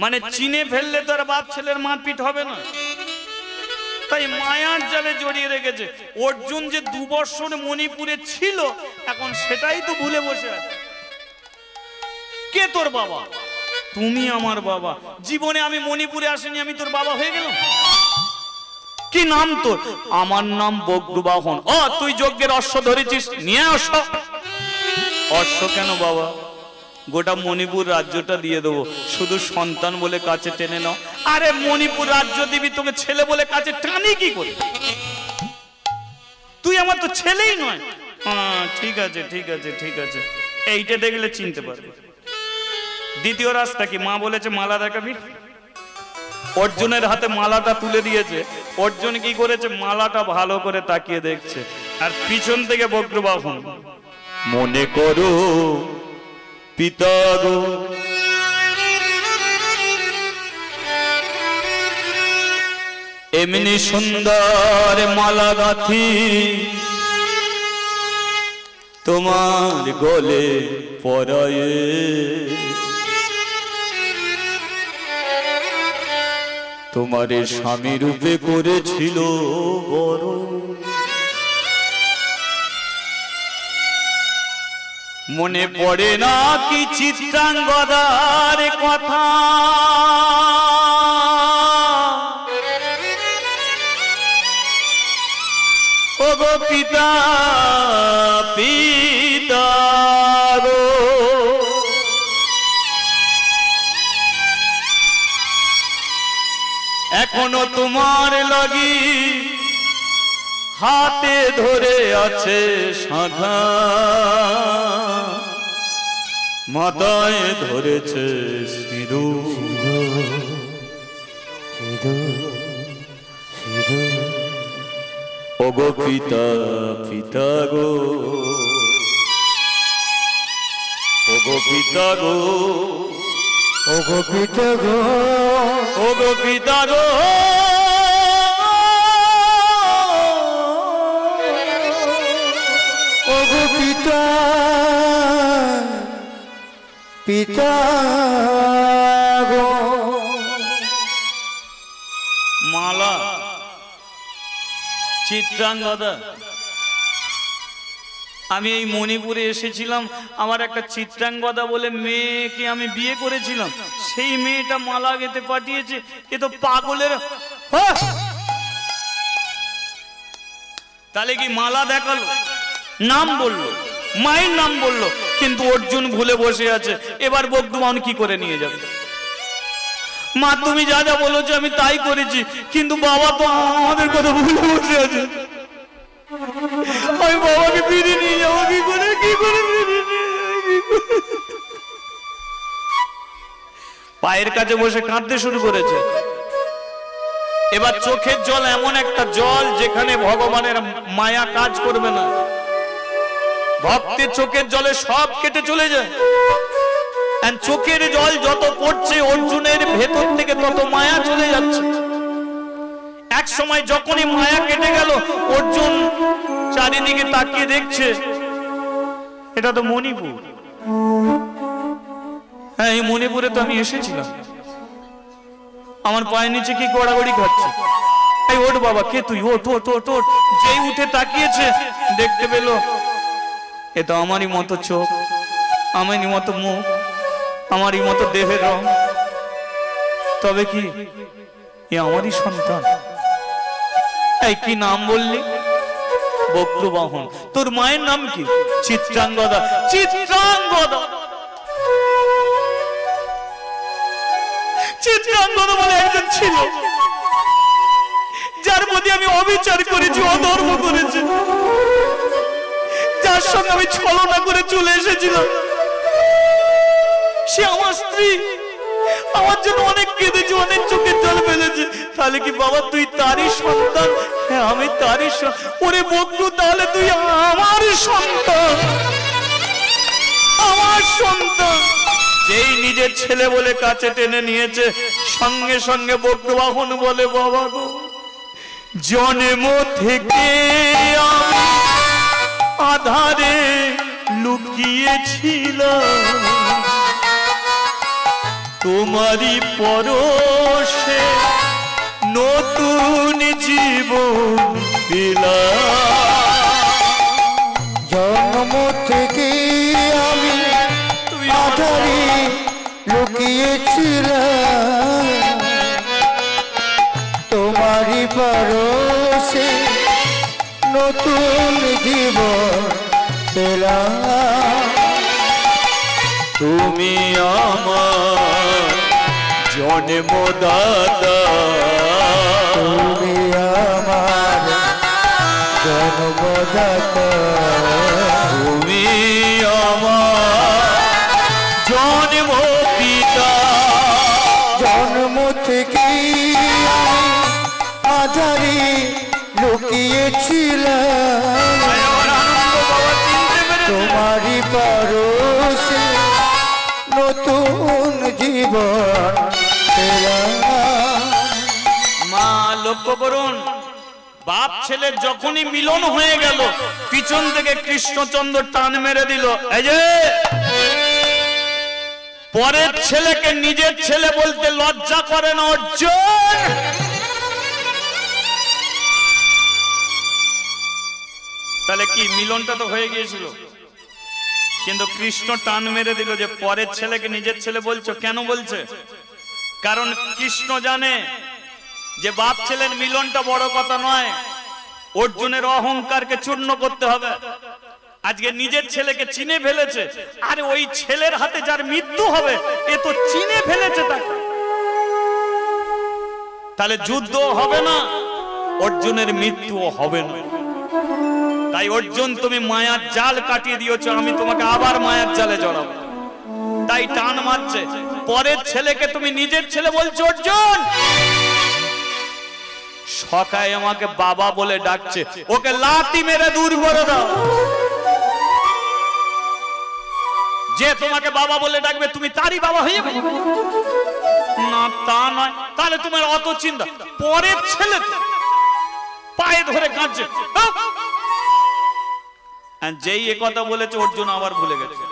Speaker 1: মানে চিনে ফেললে তোর বাপ ছেলের মারপিট হবে না, তাই মায়ার জালে জড়িয়ে রেখেছে। অর্জুন যে 2 বছর মণিপুরে ছিল, এখন সেটাই তো ভুলে বসে আছে। কে তোর বাবা? তুমি আমার বাবা। জীবনে আমি মণিপুরে আসিনি, আমি তোর বাবা হয়ে গেলাম? কি নাম তোর? আমার নাম বগ্রবাহন। ও তুই যজ্ঞের অশ্ব ধরেছিস, নিয়ে অশ্ব। অশ্ব কেন বাবা? গোটা মণিপুর রাজ্যটা দিয়ে দেবো, শুধু সন্তান বলে কাছে টেনে নাও। আরে মণিপুর রাজ্য দিবি, তোকে ছেলে বলে কাছে টানি কি করে? তুই আমার তো ছেলেই নয়। হ্যাঁ ঠিক আছে ঠিক আছে ঠিক আছে, এইটা দেখলে চিনতে পারবে। দ্বিতীয় রাস্তা কি? মা বলেছে মালা দেখাবি। অর্জুনের হাতে মালাটা তুলে দিয়েছে। অর্জুন কি করেছে? মালাটা ভালো করে তাকিয়ে দেখছে, আর পিছন থেকে বগ্রবাহন, মনে করো পিতা গো, এমনি সুন্দর মালা গাঁথি তোমার গলে পরায়ে, তোমারে স্বামী রূপে করেছিল বড়। মনে পড়ে না কি চিত্রাঙ্গদার কথা? ও গো পিতা পিতা গো, এখনো তোমার লাগি হাতে ধরে আছে সাধা, মাথায় ধরেছে সিঁদুর। ও গো পিতা পিতা গো, ও গো পিতা গো,
Speaker 2: ও গো পিতা গো,
Speaker 1: ও গো পিতা গো,
Speaker 2: ও গো পিতা পিতা গো।
Speaker 1: মালা চিত্রাঙ্গদা, আমি এই মণিপুরে এসেছিলাম, আমার একটা চিত্রাঙ্গদা বলে মেয়েকে আমি বিয়ে করেছিলাম, সেই মেয়েটা মালা গেঁথে পাঠিয়েছে। এ তো পাগলের। তাহলে কি মালা দেখালো, নাম বললো, মায়ের নাম বললো, কিন্তু অর্জুন ভুলে বসে আছে। এবার বগ্রবাহন কি করে নিয়ে যাবে? মা তুমি যা যা বলেছো আমি তাই করেছি, কিন্তু বাবা তো আমাদের কথা ভুলে বসে আছে। আমি বাবাকে ফিরিয়ে নিয়ে যাবো কি করে? কি করে পায়ের কাছে বসে কাঁদতে শুরু করেছে। এবার চোখের জল এমন একটা জল যেখানে ভগবানের মায়া কাজ করবে না। ভক্তের চোখের জলে সব কেটে চলে যায়। চোখের জল যত পড়ছে অর্জুনের ভেতর থেকে তত মায়া চলে যাচ্ছে। এক সময় যখনই মায়া কেটে গেল, অর্জুন চারিদিকে তাকিয়ে দেখছে, এটা তো মণিপুর। হ্যাঁ এই মণিপুরে তো আমি এসেছিলাম। আমার পায়ের নিচে কি গড়াগড়ি খাচ্ছে। এই ওঠ বাবা, কে তুই? ওঠ ওঠ ওঠ ওঠ। যেই উঠে তাকিয়েছে দেখতে পেল এ তো আমারই মতো চোখ, আমারই মতো মুখ, আমারই মতো দেহের রং। তবে কি এ আমারই সন্তান? এই কি নাম বললি? বগ্রবাহন। তোর মায়ের নাম কি? চিত্রাঙ্গদা। চিত্রাঙ্গদা, চিত্রাঙ্গদা বলে একজন ছিল, যার প্রতি আমি অবিচার করেছি, অধর্ম করেছি, যার সঙ্গে আমি ছলনা করে চলে এসেছিলাম। সে আমার স্ত্রী, আমার জন্য অনেক কেঁদেছে, অনেক চোখের জল ফেলেছে। তাহলে কি বাবা তুই তারই সন্তান? হ্যাঁ আমি তারই। ওরে বন্ধু, তাহলে তুই আমার সন্তান, আমার সন্তান। যেই নিজের ছেলে বলে কাছে টেনে নিয়েছে, সঙ্গে সঙ্গে বক্রবাহন বলে, বাবা গো, জন্ম থেকে আমি আধারে লুকিয়েছিলাম, তোমারই পরশে নতুন জীবন পেলাম।
Speaker 2: জন্ম থেকে আমি আধারে লুকিয়েছিলাম, তোমারই পরশে নতুন জীবন পেলাম।
Speaker 1: তুমি আমার জন্মদাতা,
Speaker 2: তুমি আমার জন্মদাতা,
Speaker 1: তুমি আমার জন্ম পিতা।
Speaker 2: জন্ম থেকে আমি আধারে লুকিয়েছিলাম, তোমারই পরশে নতুন জীবন পেলাম।
Speaker 1: মা লক্ষ্য করুন, বাপ ছেলে যখনই মিলন হয়ে গেল, পিছন থেকে কৃষ্ণচন্দ্র টান মেরে দিল, এই যে পরের ছেলেকে নিজের ছেলে বলতে লজ্জা করে না অর্জুন? তাহলে কি মিলনটা তো হয়ে গিয়েছিল, কিন্তু কৃষ্ণ টান মেরে দিল যে পরের ছেলেকে নিজের ছেলে বলছো কেন বলছে? কারণ কৃষ্ণ জানে যে বাপ ছেলের মিলনটা বড় কথা নয়, অর্জুনের অহংকারকে চূর্ণ করতে হবে। আজকে নিজের ছেলেকে চিনে ফেলেছে, আরে ওই ছেলের হাতে যার মৃত্যু হবে এ তো চিনে ফেলেছে তাকে, তাহলে যুদ্ধ হবে না, অর্জুনের মৃত্যুও হবে না। তাই অর্জুন, তুমি মায়ার জাল কাটিয়ে দিয়েছো, আমি তোমাকে আবার মায়ার জালে জড়াবো। তাই টান মারছে, পরের ছেলেকে তুমি নিজের ছেলে বলছো অর্জুন। সকায় আমাকে বাবা বলে ডাকছে, ওকে লাথি মেরে দূর করে দাও। যে তোমাকে বাবা বলে ডাকবে তুমি তারই বাবা হয়ে যাবে না? তা নয়। তাহলে তোমার অত চিন্তা, পরের ছেলে পায়ে ধরে কাঁদছে। যেই এ কথা বলেছে অর্জুন আবার ভুলে গেছে।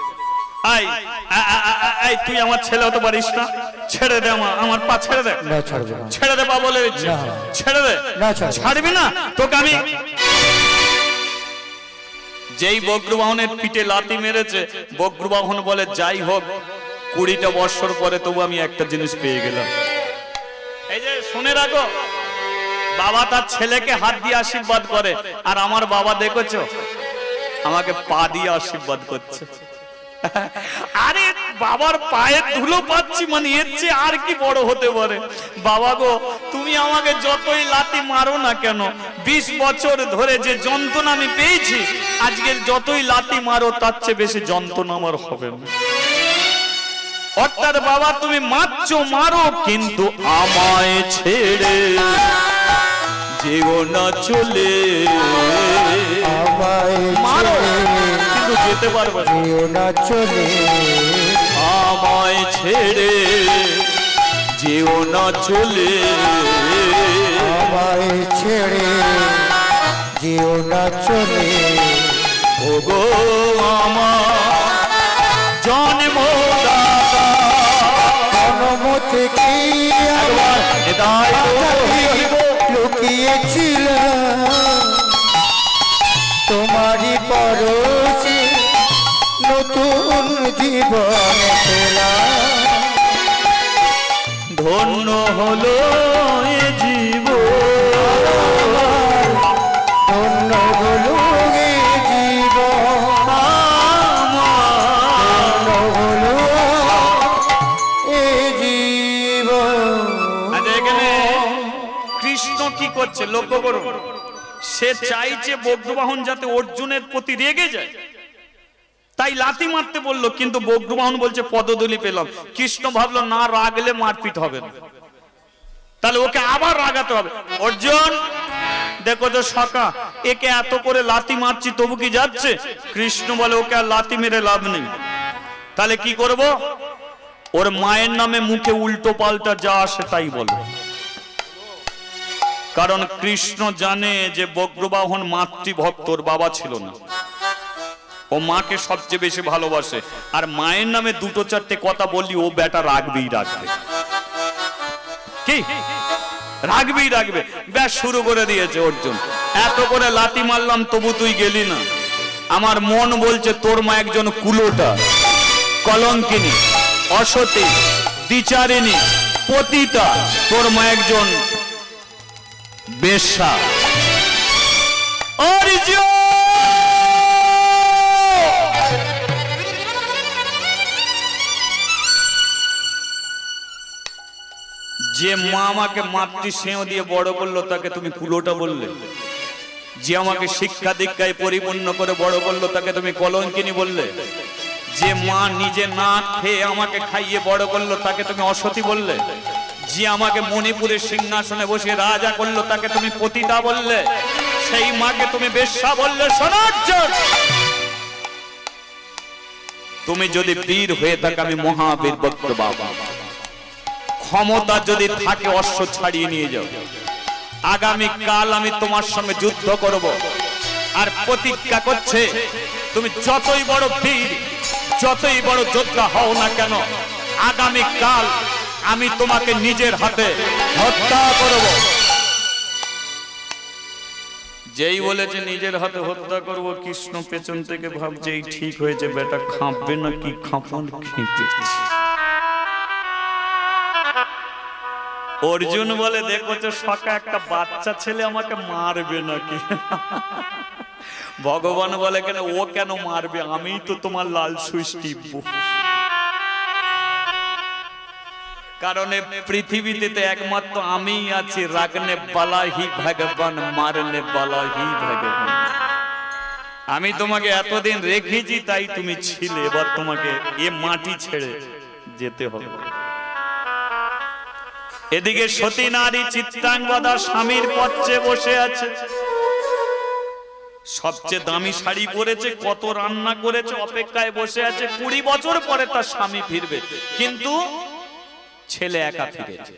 Speaker 1: তুই আমার ছেলে হতে পারিস না, ছেড়ে দে, আমার পা ছেড়ে দে। ছেড়ে দে, পা বলে দিচ্ছে, ছেড়ে দে। ছাড়বি না তোকে আমি। যেই বজ্রবাহনের পিঠে লাথি মেরেছে, বজ্রবাহন বলে, যাই হোক 20টা বছর পরে তবু আমি একটা জিনিস পেয়ে গেলাম। এই যে শুনে রাখো, বাবা তার ছেলেকে হাত দিয়ে আশীর্বাদ করে, আর আমার বাবা দেখেছো আমাকে পা দিয়ে আশীর্বাদ করছে। আরে বাবার পায়ের ধুলো পাচ্ছি, মানে এর চেয়ে আর কি বড় হতে পারে? বাবা গো, তুমি আমাকে যতই লাথি মারো না কেন, 20 বছর ধরে যে যন্ত্রণা আমি পেয়েছি, আজকের যতই লাথি মারো তার চেয়ে বেশি যন্ত্রণা আমার হবে না। অর্থাৎ বাবা তুমি মারছো মারো, কিন্তু আমায় ছেড়ে যেও না চলে। মারো কিন্তু যেতে পারবে না চলে। আমায় ছেড়ে যেও না চলে,
Speaker 2: আমায় ছেড়ে যেও না চলে।
Speaker 1: ওগো আমার জন্মদাতা,
Speaker 2: জন্ম থেকে লুকিয়েছিলাম, তোমারই পরশে নতুন জীবন পেলাম।
Speaker 1: ধন্য হলো এ জীবন,
Speaker 2: ধন্য হলো এ জীবন, ধন্য হলো এ জীবন।
Speaker 1: এখানে কৃষ্ণ কি করছে লক্ষ্য করুন, সে চাইছে বজ্রবাহন যাতে অর্জুনের প্রতি রেগে যায়, তাই লাথি মারতে বললো, কিন্তু বজ্রবাহন বলছে পদধূলি পেলাম। কৃষ্ণ ভাবলো না রাগলে মারপিট হবে না, তাহলে ওকে আবার রাগাতে হবে। অর্জুন দেখো তো সকা, একে এত করে লাথি মারছি তবু কি যাচ্ছে? কৃষ্ণ বলে ওকে আর লাথি মেরে লাভ নেই, তাহলে কি করব? ওর মায়ের নামে মুখে উল্টো পাল্টা যা আসে তাই বলো, কারণ কৃষ্ণ জানে যে বজ্রবাহন মাতৃভক্ত, ওর বাবা ছিল না, ও মাকে সবচেয়ে বেশি ভালোবাসে। আর মায়ের নামে দুটো চারটে কথা বললি ও বেটা রাখবেই রাখবে, কি রাখবেই রাখবে। ব্যাস শুরু করে দিয়েছে অর্জুন, এত করে লাথি মারলাম তবু তুই গেলি না। আমার মন বলছে তোর মা একজন কুলোটা, কলঙ্কিনী, অসতী, দ্বিচারিণী, পতিতা, তোর মা একজন বেশ্যা। অর্জুন যে মা আমাকে মাতৃ স্নেহ দিয়ে বড় করলো তাকে তুমি কুলোটা বললে, যে আমাকে শিক্ষা দীক্ষায় পরিপূর্ণ করে বড় করলো তাকে তুমি কলঙ্কিনী বললে, যে মা নিজে না খেয়ে আমাকে খাইয়ে বড় করলো তাকে তুমি অসতী বললে, যে আমাকে মণিপুরের সিংহাসনে বসে রাজা করলো তাকে তুমি পতিতা বললে, সেই মাকে তুমি বেশ্যা বললে। সনার্জুন, তুমি যদি বীর হয়ে থাকে আমি মহাবীর বক্র বাবা, ক্ষমতা যদি থাকে অশ্ব ছাড়িয়ে নিয়ে যাও, আগামী কাল আমি তোমার সঙ্গে যুদ্ধ করব। আর প্রতিজ্ঞা করছে তুমি যতই বড় বীর, যতই বড় যোদ্ধা হও না কেন, আগামী কাল আমি তোমাকে নিজের হাতে হত্যা করব। যেই বলেছে নিজের হাতে হত্যা করব, কৃষ্ণ পেছন থেকে ভাবছে এই ঠিক হয়েছে, বেটা খাঁপবে না কি খাঁপান খেপেছে। অর্জুন বলে দেখো তো সকা একটা বাচ্চা ছেলে আমাকে মারবে নাকি? ভগবান বলে কেন ও কেন মারবে, আমি তো তোমার লাল সুইচ টিপবো। কারণ পৃথিবীতে একমাত্র আমিই আছি, রাগনে বালা হি ভগবান, মারনে বালা হি ভগবান। আমি তোমাকে এতদিন রেখেছি তাই তুমি ছিলে, এবার তোমাকে এ মাটি ছেড়ে যেতে হবে। এদিকে সতী নারী চিত্রাঙ্গদা স্বামীর পথে বসে আছে, সবচেয়ে দামি শাড়ি পরেছে, কত রান্না করেছে, অপেক্ষায় বসে আছে 20 বছর পরে তার স্বামী ফিরবে, কিন্তু ছেলে একা ফিরেছে।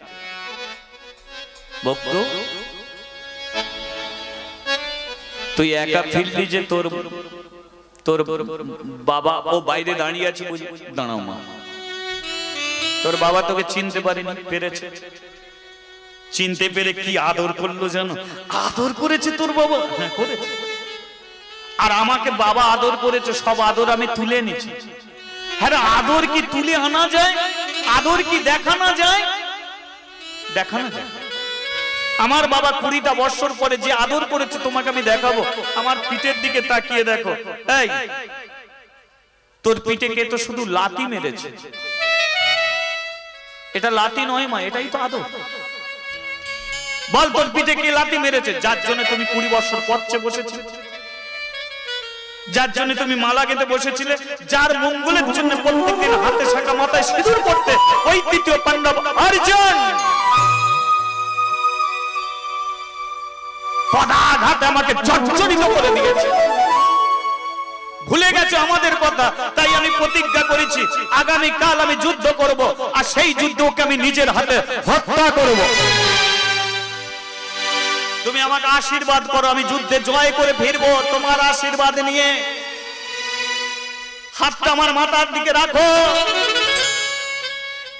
Speaker 1: বক্র, তুই একা ফিরলি যে তোর তোর বাবা ও বাইরে দাঁড়িয়ে আছে, দাঁড়াও মা, তোর বাবা তোকে চিনতে পারেনি, পেরেছে। চিনতে পেরে কি আদর করলো জানো? আদর করেছে তোর বাবা, হ্যাঁ করেছে। আর আমাকে বাবা আদর করেছে, সব আদর আমি তুলে নিছি। হ্যাঁ, আদর কি তুলে আনা যায়? আদর কি দেখানো যায়? দেখানো যায়। আমার বাবা 20টা বছর পরে যে আদর করেছে তোমাকে আমি দেখাবো। আমার পিঠের দিকে তাকিয়ে দেখো, এই তোর পিঠে কে তো শুধু লাথি মেরেছে? এটা লাথি নয় মা, এটাই তো আদর। বল তোর পিঠে কে লাথি মেরেছে? যার জন্য তুমি 20 বছর পথে বসেছিলে, যার জন্য তুমি মালা গেঁথে বসেছিলে, যার মঙ্গলের জন্য প্রত্যেকদিন হাতে শাখা মাথায় সিঁদুর পড়তে, ওই তৃতীয় পাণ্ডব অর্জুন পদাঘাতে আমাকে জর্জরিত করে দিয়েছে। ভুলে গেছে আমাদের কথা, তাই আমি প্রতিজ্ঞা করেছি আগামী কাল আমি যুদ্ধ করব, আর সেই যুদ্ধকে আমি নিজের হাতে হত্যা করব। তুমি আমাকে আশীর্বাদ করো, আমি যুদ্ধে জয় করে ফিরবো তোমার আশীর্বাদ নিয়ে। হাতটা আমার মাথার দিকে রাখো।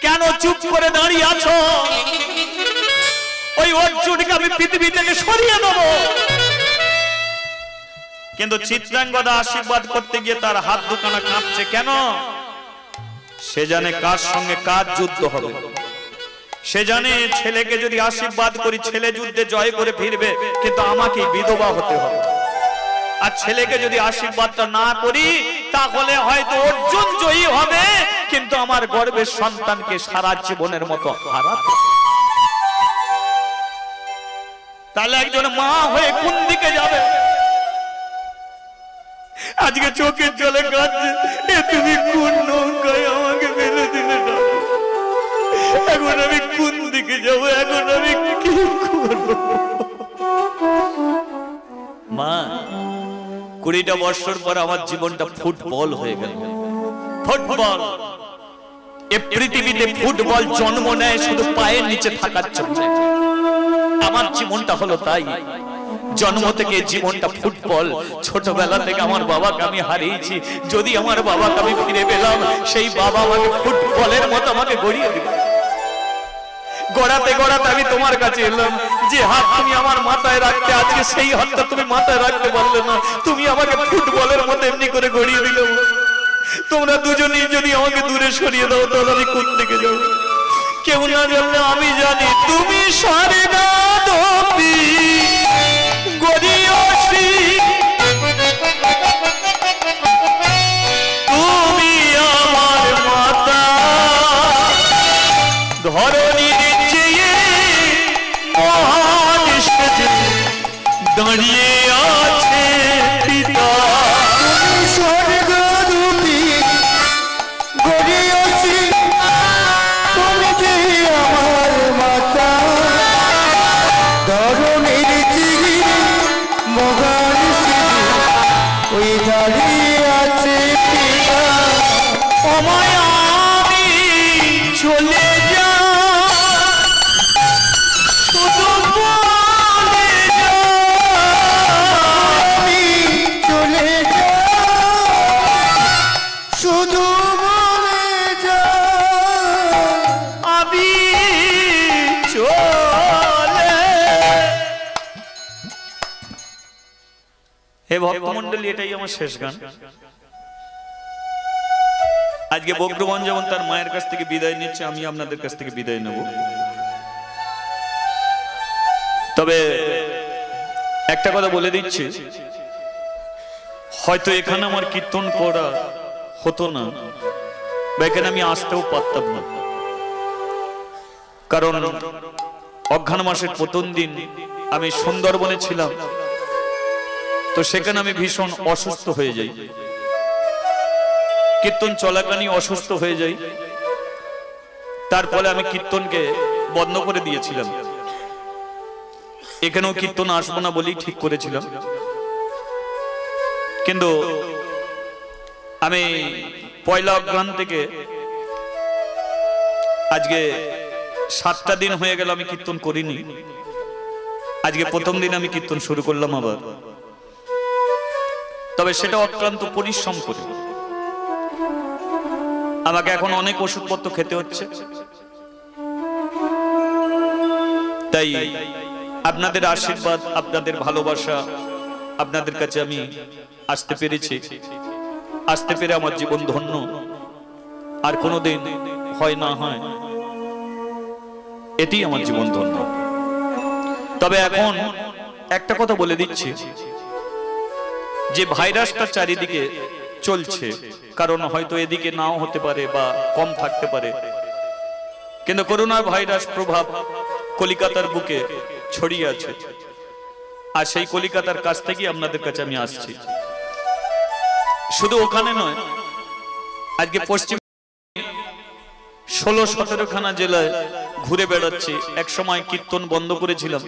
Speaker 1: কেন চুপ করে দাঁড়িয়ে আছো? ওই অর্জুনকে আমি পৃথিবী থেকে সরিয়ে দেবো। কিন্তু চিত্রাঙ্গদা আশীর্বাদ করতে গিয়ে তার হাত দুখানা কাঁপছে। কেন? সে জানে কার সঙ্গে কার যুদ্ধ হবে। সে জানে ছেলেকে যদি আশীর্বাদ করি ছেলে যুদ্ধে জয় করে ফিরবে, কিন্তু আমাকে বিধবা হতে হবে। আর ছেলেকে যদি আশীর্বাদটা না করি তাহলে হয়তো অর্জুন জয়ী হবে, কিন্তু আমার গর্ভের সন্তানকে সারা জীবনের মতো হারাতে। তাহলে একজন মা হয়ে কোন দিকে যাবে? আজকে চোখের জলে কাঁদছে, তুমি কোন নৌকায় আমাকে ফেলে দিলে না? এখন আমি কোন দিকে যাবো? এখন আমি কি করব? মা, 20টা বছর পর আমার জীবনটা ফুটবল হয়ে গেল। ফুটবল এ পৃথিবীতে ফুটবল জন্ম নেয় শুধু পায়ের নিচে থাকার জন্য। আমার জীবনটা হলো তাই, জন্ম থেকে জীবনটা ফুটবল। ছোটবেলা থেকে আমার বাবাকে আমি হারিয়েছি, যদি আমার বাবাকে আমি ফিরে পেলাম, সেই বাবা আমাকে ফুটবলের মতো আমাকে গড়িয়ে দিবে। গড়াতে গড়াতে আমি তোমার কাছে এলাম, যে হাত তুমি আমার মাথায় রাখতে, আজকে সেই হাতটা তুমি মাথায় রাখতে পারলে না, তুমি আমাকে ফুটবলের মতো এমনি করে গড়িয়ে দিলে। তোমরা দুজনেই যদি আমাকে দূরে সরিয়ে দাও, তাহলে আমি কোন দিকে যাবো? কেউ না জানলে আমি জানি তুমি স্বর্গদপি গড়িয়সী, তুমি আমার মাতা, ধরণীর চেয়ে মহান সেজে দাঁড়িয়ে আছে পিতা।
Speaker 2: তুমি স্বর্গদূতী গড়িয়সী, তুমি যে আমার মাতা, ধরণীর চেয়ে মহান সেজে ওই দাঁড়িয়ে আছে পিতা।
Speaker 1: সময় আমি চলে যা, শুধু বলে যা,
Speaker 2: আমি চলে যাই, শুধু বলে যাই।
Speaker 1: আমি চলে। হে ভক্তমণ্ডলী, এটাই আমার শেষ গান। আজকে বগ্রবন যেমন তার মায়ের কাছ থেকে বিদায় নিচ্ছে, আমি আপনাদের কাছ থেকে বিদায় নেব। তবে একটা কথা বলে দিচ্ছি, হয়তো এখানে আমার কীর্তন করা হতো না, বা এখানে আমি আসতেও পারতাম না, কারণ অঘ্রাণ মাসের প্রথম দিন আমি সুন্দরবনে ছিলাম। তো সেখানে আমি ভীষণ অসুস্থ হয়ে যাই, কীর্তন চলাকালীন অসুস্থ হয়ে যাই। তারপরে আমি কীর্তনকে বন্ধ করে দিয়েছিলাম, এখানেও কীর্তন আসবো না বলেই ঠিক করেছিলাম। কিন্তু আমি পয়লা অঘ্রাণ থেকে আজকে 7টা দিন হয়ে গেল আমি কীর্তন করিনি। আজকে প্রথম দিন আমি কীর্তন শুরু করলাম আবার। তবে সেটা অক্লান্ত পরিশ্রম করে, আমাকে এখন অনেক ওষুধপত্র খেতে হচ্ছে। তাই আপনাদের আশীর্বাদ, আপনাদের ভালোবাসা, আপনাদের কাছে আমি আসতে পেরেছি। আসতে পেরে আমার জীবন ধন্য। আর কোনোদিন হয় না হয়, এটি আমার জীবন ধন্য। তবে এখন একটা কথা বলে দিচ্ছি, যে ভাইরাসটা চারিদিকে চলছে, কারণ হয়তো এদিকে নাও হতে পারে বা কম থাকতে পারে, কিন্তু করোনা ভাইরাস প্রভাব কলিকাতার বুকে ছড়িয়ে আছে। আর সেই কলিকাতার কাছ থেকে আপনাদের কাছে আমি আসছি। শুধু ওখানে নয়, আজকে পশ্চিম 16-17খানা জেলায় ঘুরে বেড়াচ্ছি। এক সময় কীর্তন বন্ধ করেছিলাম,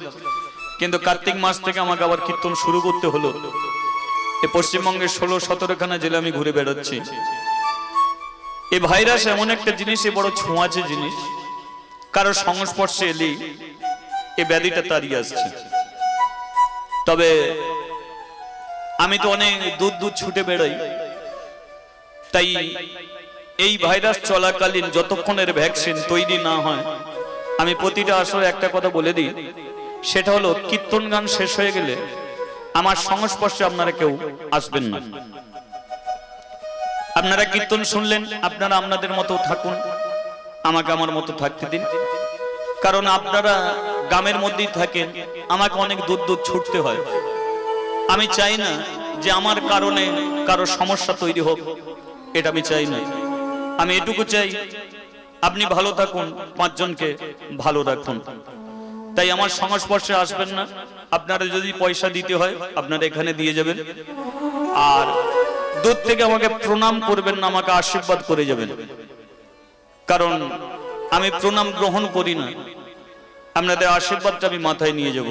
Speaker 1: কিন্তু কার্তিক মাস থেকে আমাকে আবার কীর্তন শুরু করতে হলো। এই পশ্চিমবঙ্গের 16-17খানা জেলা আমি ঘুরে বেড়াচ্ছি। এই ভাইরাস এমন একটা জিনিস, এ বড় ছোঁয়াচে জিনিস, কারো সংস্পর্শে এলেই এই ব্যাধিটা তাড়িয়ে আসছে। তবে আমি তো অনেক দূর দূর ছুটে বেড়াই, তাই এই ভাইরাস চলাকালীন যতক্ষণের ভ্যাকসিন তৈরি না হয়, আমি প্রতিটা আসরে একটা কথা বলে দিই, সেটা হলো কীর্তন গান শেষ হয়ে গেলে আমার সংস্পর্শে আপনারা কেউ আসবেন না। আপনারা কীর্তন শুনলেন, আপনারা আপনাদের মতো থাকুন, আমাকে আমার মতো থাকতে দিন। কারণ আপনারা গ্রামের মধ্যেই থাকেন, আমাকে অনেক দূর দূর ছুটতে হয়। আমি চাই না যে আমার কারণে কারো সমস্যা তৈরি হোক, এটা আমি চাই না। আমি এটুকু চাই, আপনি ভালো থাকুন, 5 জনকে ভালো রাখুন। তাই আমার সংস্পর্শে আসবেন না। আপনারা যদি পয়সা দিতে হয়, আপনারা এখানে দিয়ে যাবেন। আর দূর থেকে আমাকে প্রণাম করবেন না, আমাকে আশীর্বাদ করে যাবেন। কারণ আমি প্রণাম গ্রহণ করি না, আপনাদের আশীর্বাদটা আমি মাথায় নিয়ে যাব।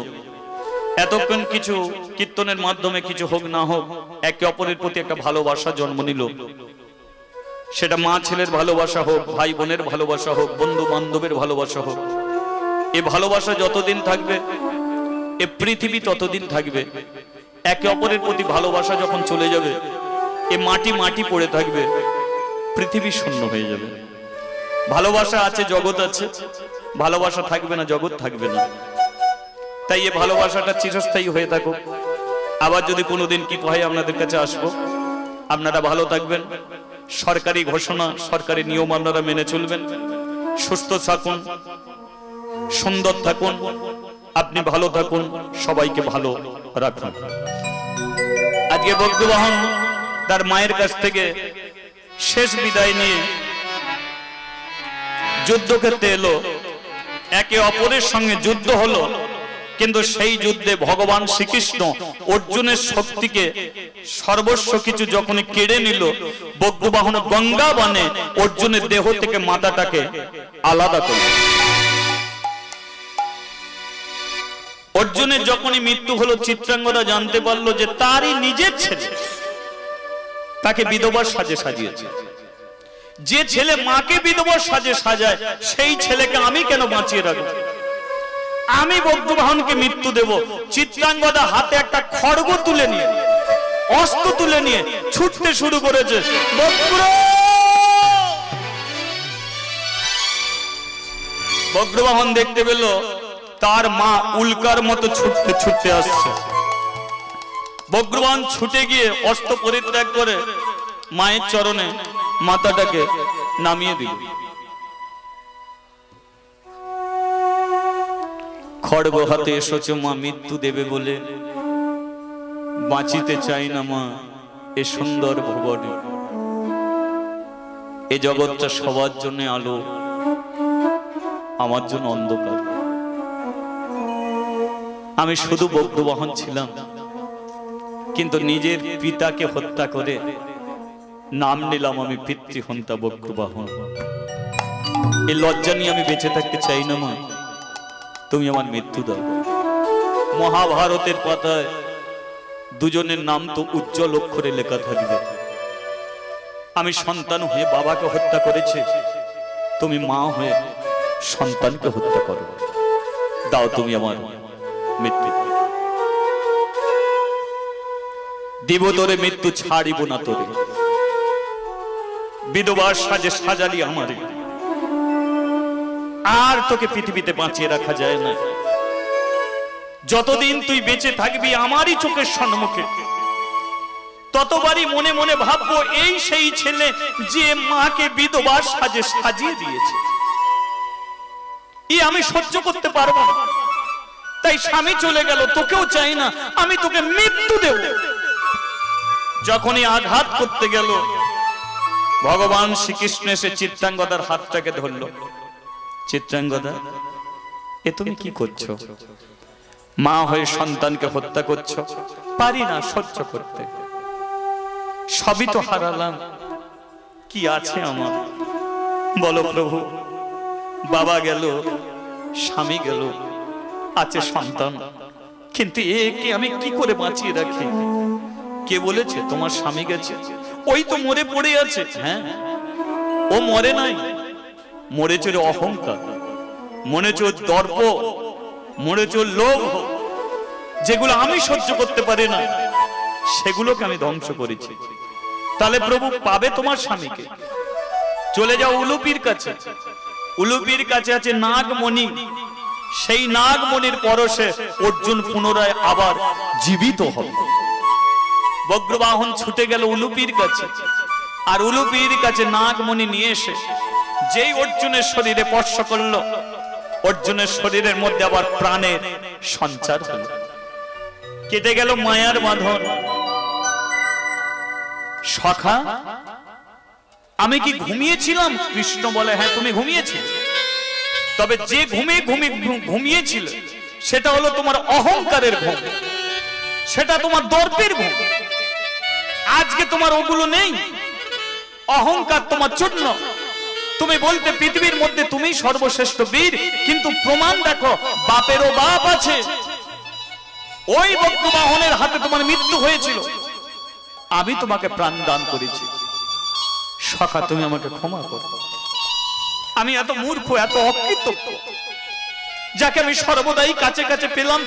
Speaker 1: এতক্ষণ কিছু কীর্তনের মাধ্যমে কিছু হোক না হোক, একে অপরের প্রতি একটা ভালোবাসা জন্ম নিল। সেটা মা ছেলের ভালোবাসা হোক, ভাই বোনের ভালোবাসা হোক, বন্ধু বান্ধবের ভালোবাসা হোক, এ ভালোবাসা যতদিন থাকবে এ পৃথিবী ততদিন থাকবে। একে অপরের প্রতি ভালোবাসা যখন চলে যাবে এ মাটি মাটি পড়ে থাকবে, পৃথিবী শূন্য হয়ে যাবে। ভালোবাসা আছে, জগৎ আছে, ভালোবাসা থাকবে না, জগৎ থাকবে না। তাই এ ভালোবাসাটা চিরস্থায়ী হয়ে থাকুক। আবার যদি কোনোদিন কি হয় আপনাদের কাছে আসবো, আপনারা ভালো থাকবেন। সরকারি ঘোষণা, সরকারি নিয়ম আপনারা মেনে চলবেন। সুস্থ থাকুন, সুন্দর থাকুন, আপনি ভালো থাকুন, সবাইকে ভালো রাখুন। আজকে বজ্রবাহন তার মায়ের কাছ থেকে শেষ বিদায় নিয়ে যুদ্ধক্ষেত্রে এলো। একে অপরের সঙ্গে যুদ্ধ হলো, কিন্তু সেই যুদ্ধে ভগবান শ্রীকৃষ্ণ অর্জুনের শক্তিকে সর্বস্ব কিছু যখন কেড়ে নিল, বজ্রবাহন গঙ্গা বানে অর্জুনের দেহ থেকে মাথাটাকে আলাদা করল। অর্জুনের যখনই মৃত্যু হলো, চিত্রাঙ্গদা জানতে পারলো যে তারই নিজের ছেলে তাকে বিধবার সাজে সাজিয়েছে। যে ছেলে মাকে বিধবার সাজে সাজায়, সেই ছেলেকে আমি কেন বাঁচিয়ে রাখবো? আমি বজ্রবাহনকে মৃত্যু দেব। চিত্রাঙ্গদা হাতে একটা খড়গ তুলে নিয়ে, অস্ত্র তুলে নিয়ে ছুটতে শুরু করেছে। বজ্রবাহন দেখতে পেল তার মা উল্কার মতো ছুটতে ছুটতে আসছে। বজ্রবাহন ছুটে গিয়ে অস্ত্র পরিত্যাগ করে মায়ের চরণে মাথাটাকে নামিয়ে দিল। খড়গ হাতে এসেছে মা মৃত্যু দেবে বলে, বাঁচিতে চাই না মা এ সুন্দর ভুবনে। এ জগৎটা সবার জন্য আলো, আমার জন্য অন্ধকার। আমি শুধু বজ্রবাহন ছিলাম, কিন্তু নিজের পিতাকে হত্যা করে নাম নিলাম আমি পিতৃহন্তা বজ্রবাহন। এই লজ্জা নিয়ে আমি বেঁচে থাকতে চাই না মা, তুমি আমার মৃত্যু দাও। মহাভারতের পাতায় দুজনের নাম তো উজ্জ্বল অক্ষরে লেখা থাকবে। আমি সন্তান হয়ে বাবাকে হত্যা করেছি, তুমি মা হয়ে সন্তানকে হত্যা করো। দাও তুমি আমার মৃত্যু। দিব তোরে মৃত্যু, ছাড়িব না তোরে। বিধবার সাজে সাজালি আমারে, আর তোকে পৃথিবীতে বাঁচিয়ে রাখা যায় না। যতদিন তুই বেঁচে থাকবি আমারই চোখের সম্মুখে, ততবারই মনে মনে ভাববো এই সেই ছেলে যে মাকে বিধবার সাজে সাজিয়ে দিয়েছে। আমি সহ্য করতে পারবো না, তাই স্বামী চলে গেল, তোকেও চাই না, আমি তোকে মৃত্যু দেব। যখনই আঘাত করতে গেল, ভগবান শ্রীকৃষ্ণ এসে চিত্রাঙ্গদার হাতটাকে ধরল। চিত্রাঙ্গদা, এ তুমি কি করছো? মা হয়ে সন্তানকে হত্যা করছো? পারি না সহ্য করতে, সবই তো হারালাম, কি আছে আমার? বলো প্রভু। বাবা গেল, স্বামী গেল, আছে সন্তান, কিন্তু একে আমি কি করে বাঁচিয়ে রাখি? কে বলেছে তোমার স্বামী গেছে? ওই তো মরে পড়ে আছে। হ্যাঁ, ও মরে নাই, মরেছে অহংকার, মরেছে দর্প, মরেছে লোভ, যেগুলো আমি সহ্য করতে পারি না, সেগুলোকে আমি ধ্বংস করেছি। তাহলে প্রভু পাবে তোমার স্বামীকে। চলে যাও উলুপির কাছে। উলুপির কাছে আছে নাগমণি, সেই নাগমণির পরশে অর্জুন পুনরায় আবার জীবিত হবে। বজ্রবাহন ছুটে গেল উলুপির কাছে, আর উলুপির কাছে নাগমণি নিয়ে এসে যেই অর্জুনের শরীরে স্পর্শ করলো, অর্জুনের শরীরের মধ্যে আবার প্রাণের সঞ্চার হলো। কেটে গেল মায়ার বাঁধন। সখা, আমি কি ঘুমিয়েছিলাম? কৃষ্ণ বলে, হ্যাঁ তুমি ঘুমিয়েছিলে, তবে যে ঘুমিয়েছিল সেটা হলো তোমার অহংকারের ঘুম, সেটা তোমার দর্পের ঘুম। আজকে তোমার ওগুলো নেই, অহংকার তোমার চূর্ণ। তুমি বলতে পৃথিবীর মধ্যে তুমি সর্বশ্রেষ্ঠ বীর, কিন্তু প্রমাণ দেখো, বাপেরও বাপ আছে। ওই বজ্রবাহনের হাতে তোমার মৃত্যু হয়েছিল, আমি তোমাকে প্রাণ দান করেছি। সখা তুমি আমাকে ক্ষমা করো, আমি এত মূর্খ, এত অকৃতজ্ঞ, যাকে আমি সর্বদাই কাছে কাছে পেলাম,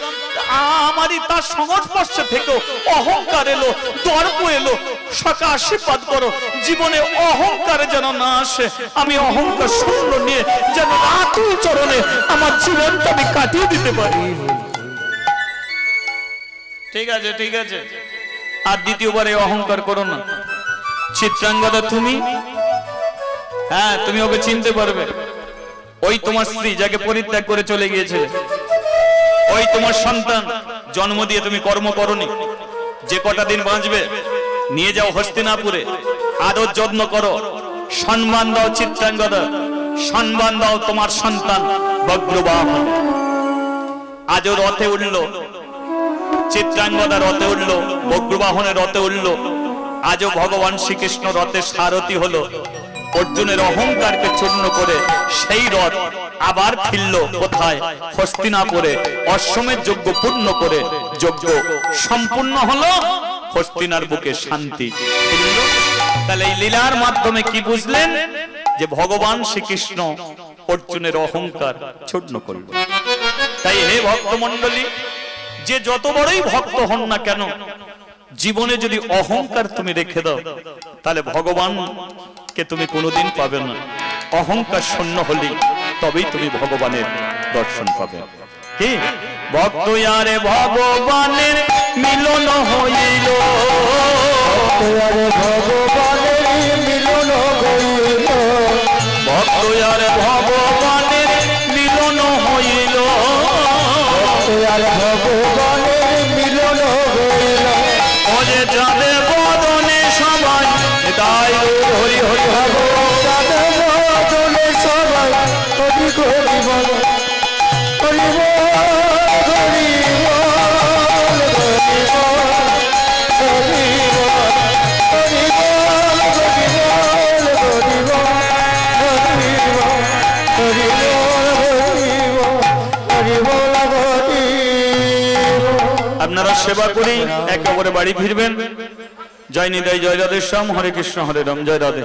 Speaker 1: আমারই তার সংস্পর্শে থেকেও অহংকার এলো, দর্প এলো। সখা আশীর্বাদ করো, জীবনে অহংকারে যেন না আসে, আমি অহংকার শূন্য নিয়ে যেন আতুল চরণে আমার জীবনটা আমি কাটিয়ে দিতে পারি। ঠিক আছে, ঠিক আছে, আর দ্বিতীয়বার এই অহংকার করো না। চিত্রাঙ্গদা তুমি, হ্যাঁ তুমি ওকে চিনতে পারবে, ওই তোমার স্ত্রী যাকে পরিত্যাগ করে চলে গিয়েছিলে, ওই তোমার সন্তান, জন্ম দিয়ে তুমি কর্ম করনি, যে কটা দিন বাঁচবে নিয়ে যাও হস্তিনাপুরে, আদর যত্ন করো, সম্মান দাও চিত্রাঙ্গদা, সম্মান দাও তোমার সন্তান বজ্রবাহন। আজও রথে উঠল, চিত্রাঙ্গদা রথে উঠল, বজ্রবাহনের রথে উঠল, আজও ভগবান শ্রীকৃষ্ণ রথের সারথি হলো। অর্জুনের অহংকারকে চূর্ণ করে সেই রথ আবার ফিরল কোথায়? হস্তিনাপুরে। অশ্বমেধ যজ্ঞ পূর্ণ করে যজ্ঞ সম্পূর্ণ হলো, হস্তিনার বুকে শান্তি ফিরল। তাহলে এই লীলার মাধ্যমে কি বুঝলেন? যে ভগবান শ্রীকৃষ্ণ অর্জুনের অহংকার চূর্ণ করল। তাই হে ভক্তমণ্ডলী, যে যত বড়ই ভক্ত হন না কেন, জীবনে যদি অহংকার তুমি রেখে দাও, তাহলে ভগবানকে তুমি কোনোদিন পাবে না। অহংকার শূন্য হলে তবেই তুমি ভগবানের দর্শন পাবে। কি ভক্ত আরে ভগবানের মিলন হইল,
Speaker 2: ভগবানের মিলন হইল,
Speaker 1: ভক্ত আরে ভগবানের মিলন হইল,
Speaker 2: ভগবানের মিলন হইল।
Speaker 1: ওরে যাবে বদনে সবাই তাই হরি হরি হরি,
Speaker 2: যাবে বদনে সবাই হরি হরি বল, হরি বল, হরি বল, হরি বল, হরি বল, হরি বল, হরি বল, হরি বল, হরি বল, হরি বল, হরি বল, হরি বল।
Speaker 1: আপনারা সেবা করি একেবারে বাড়ি ফিরবেন। জয় নিতাই, জয় রাধে শ্যাম, হরে কৃষ্ণ হরে রাম, জয় রাধে।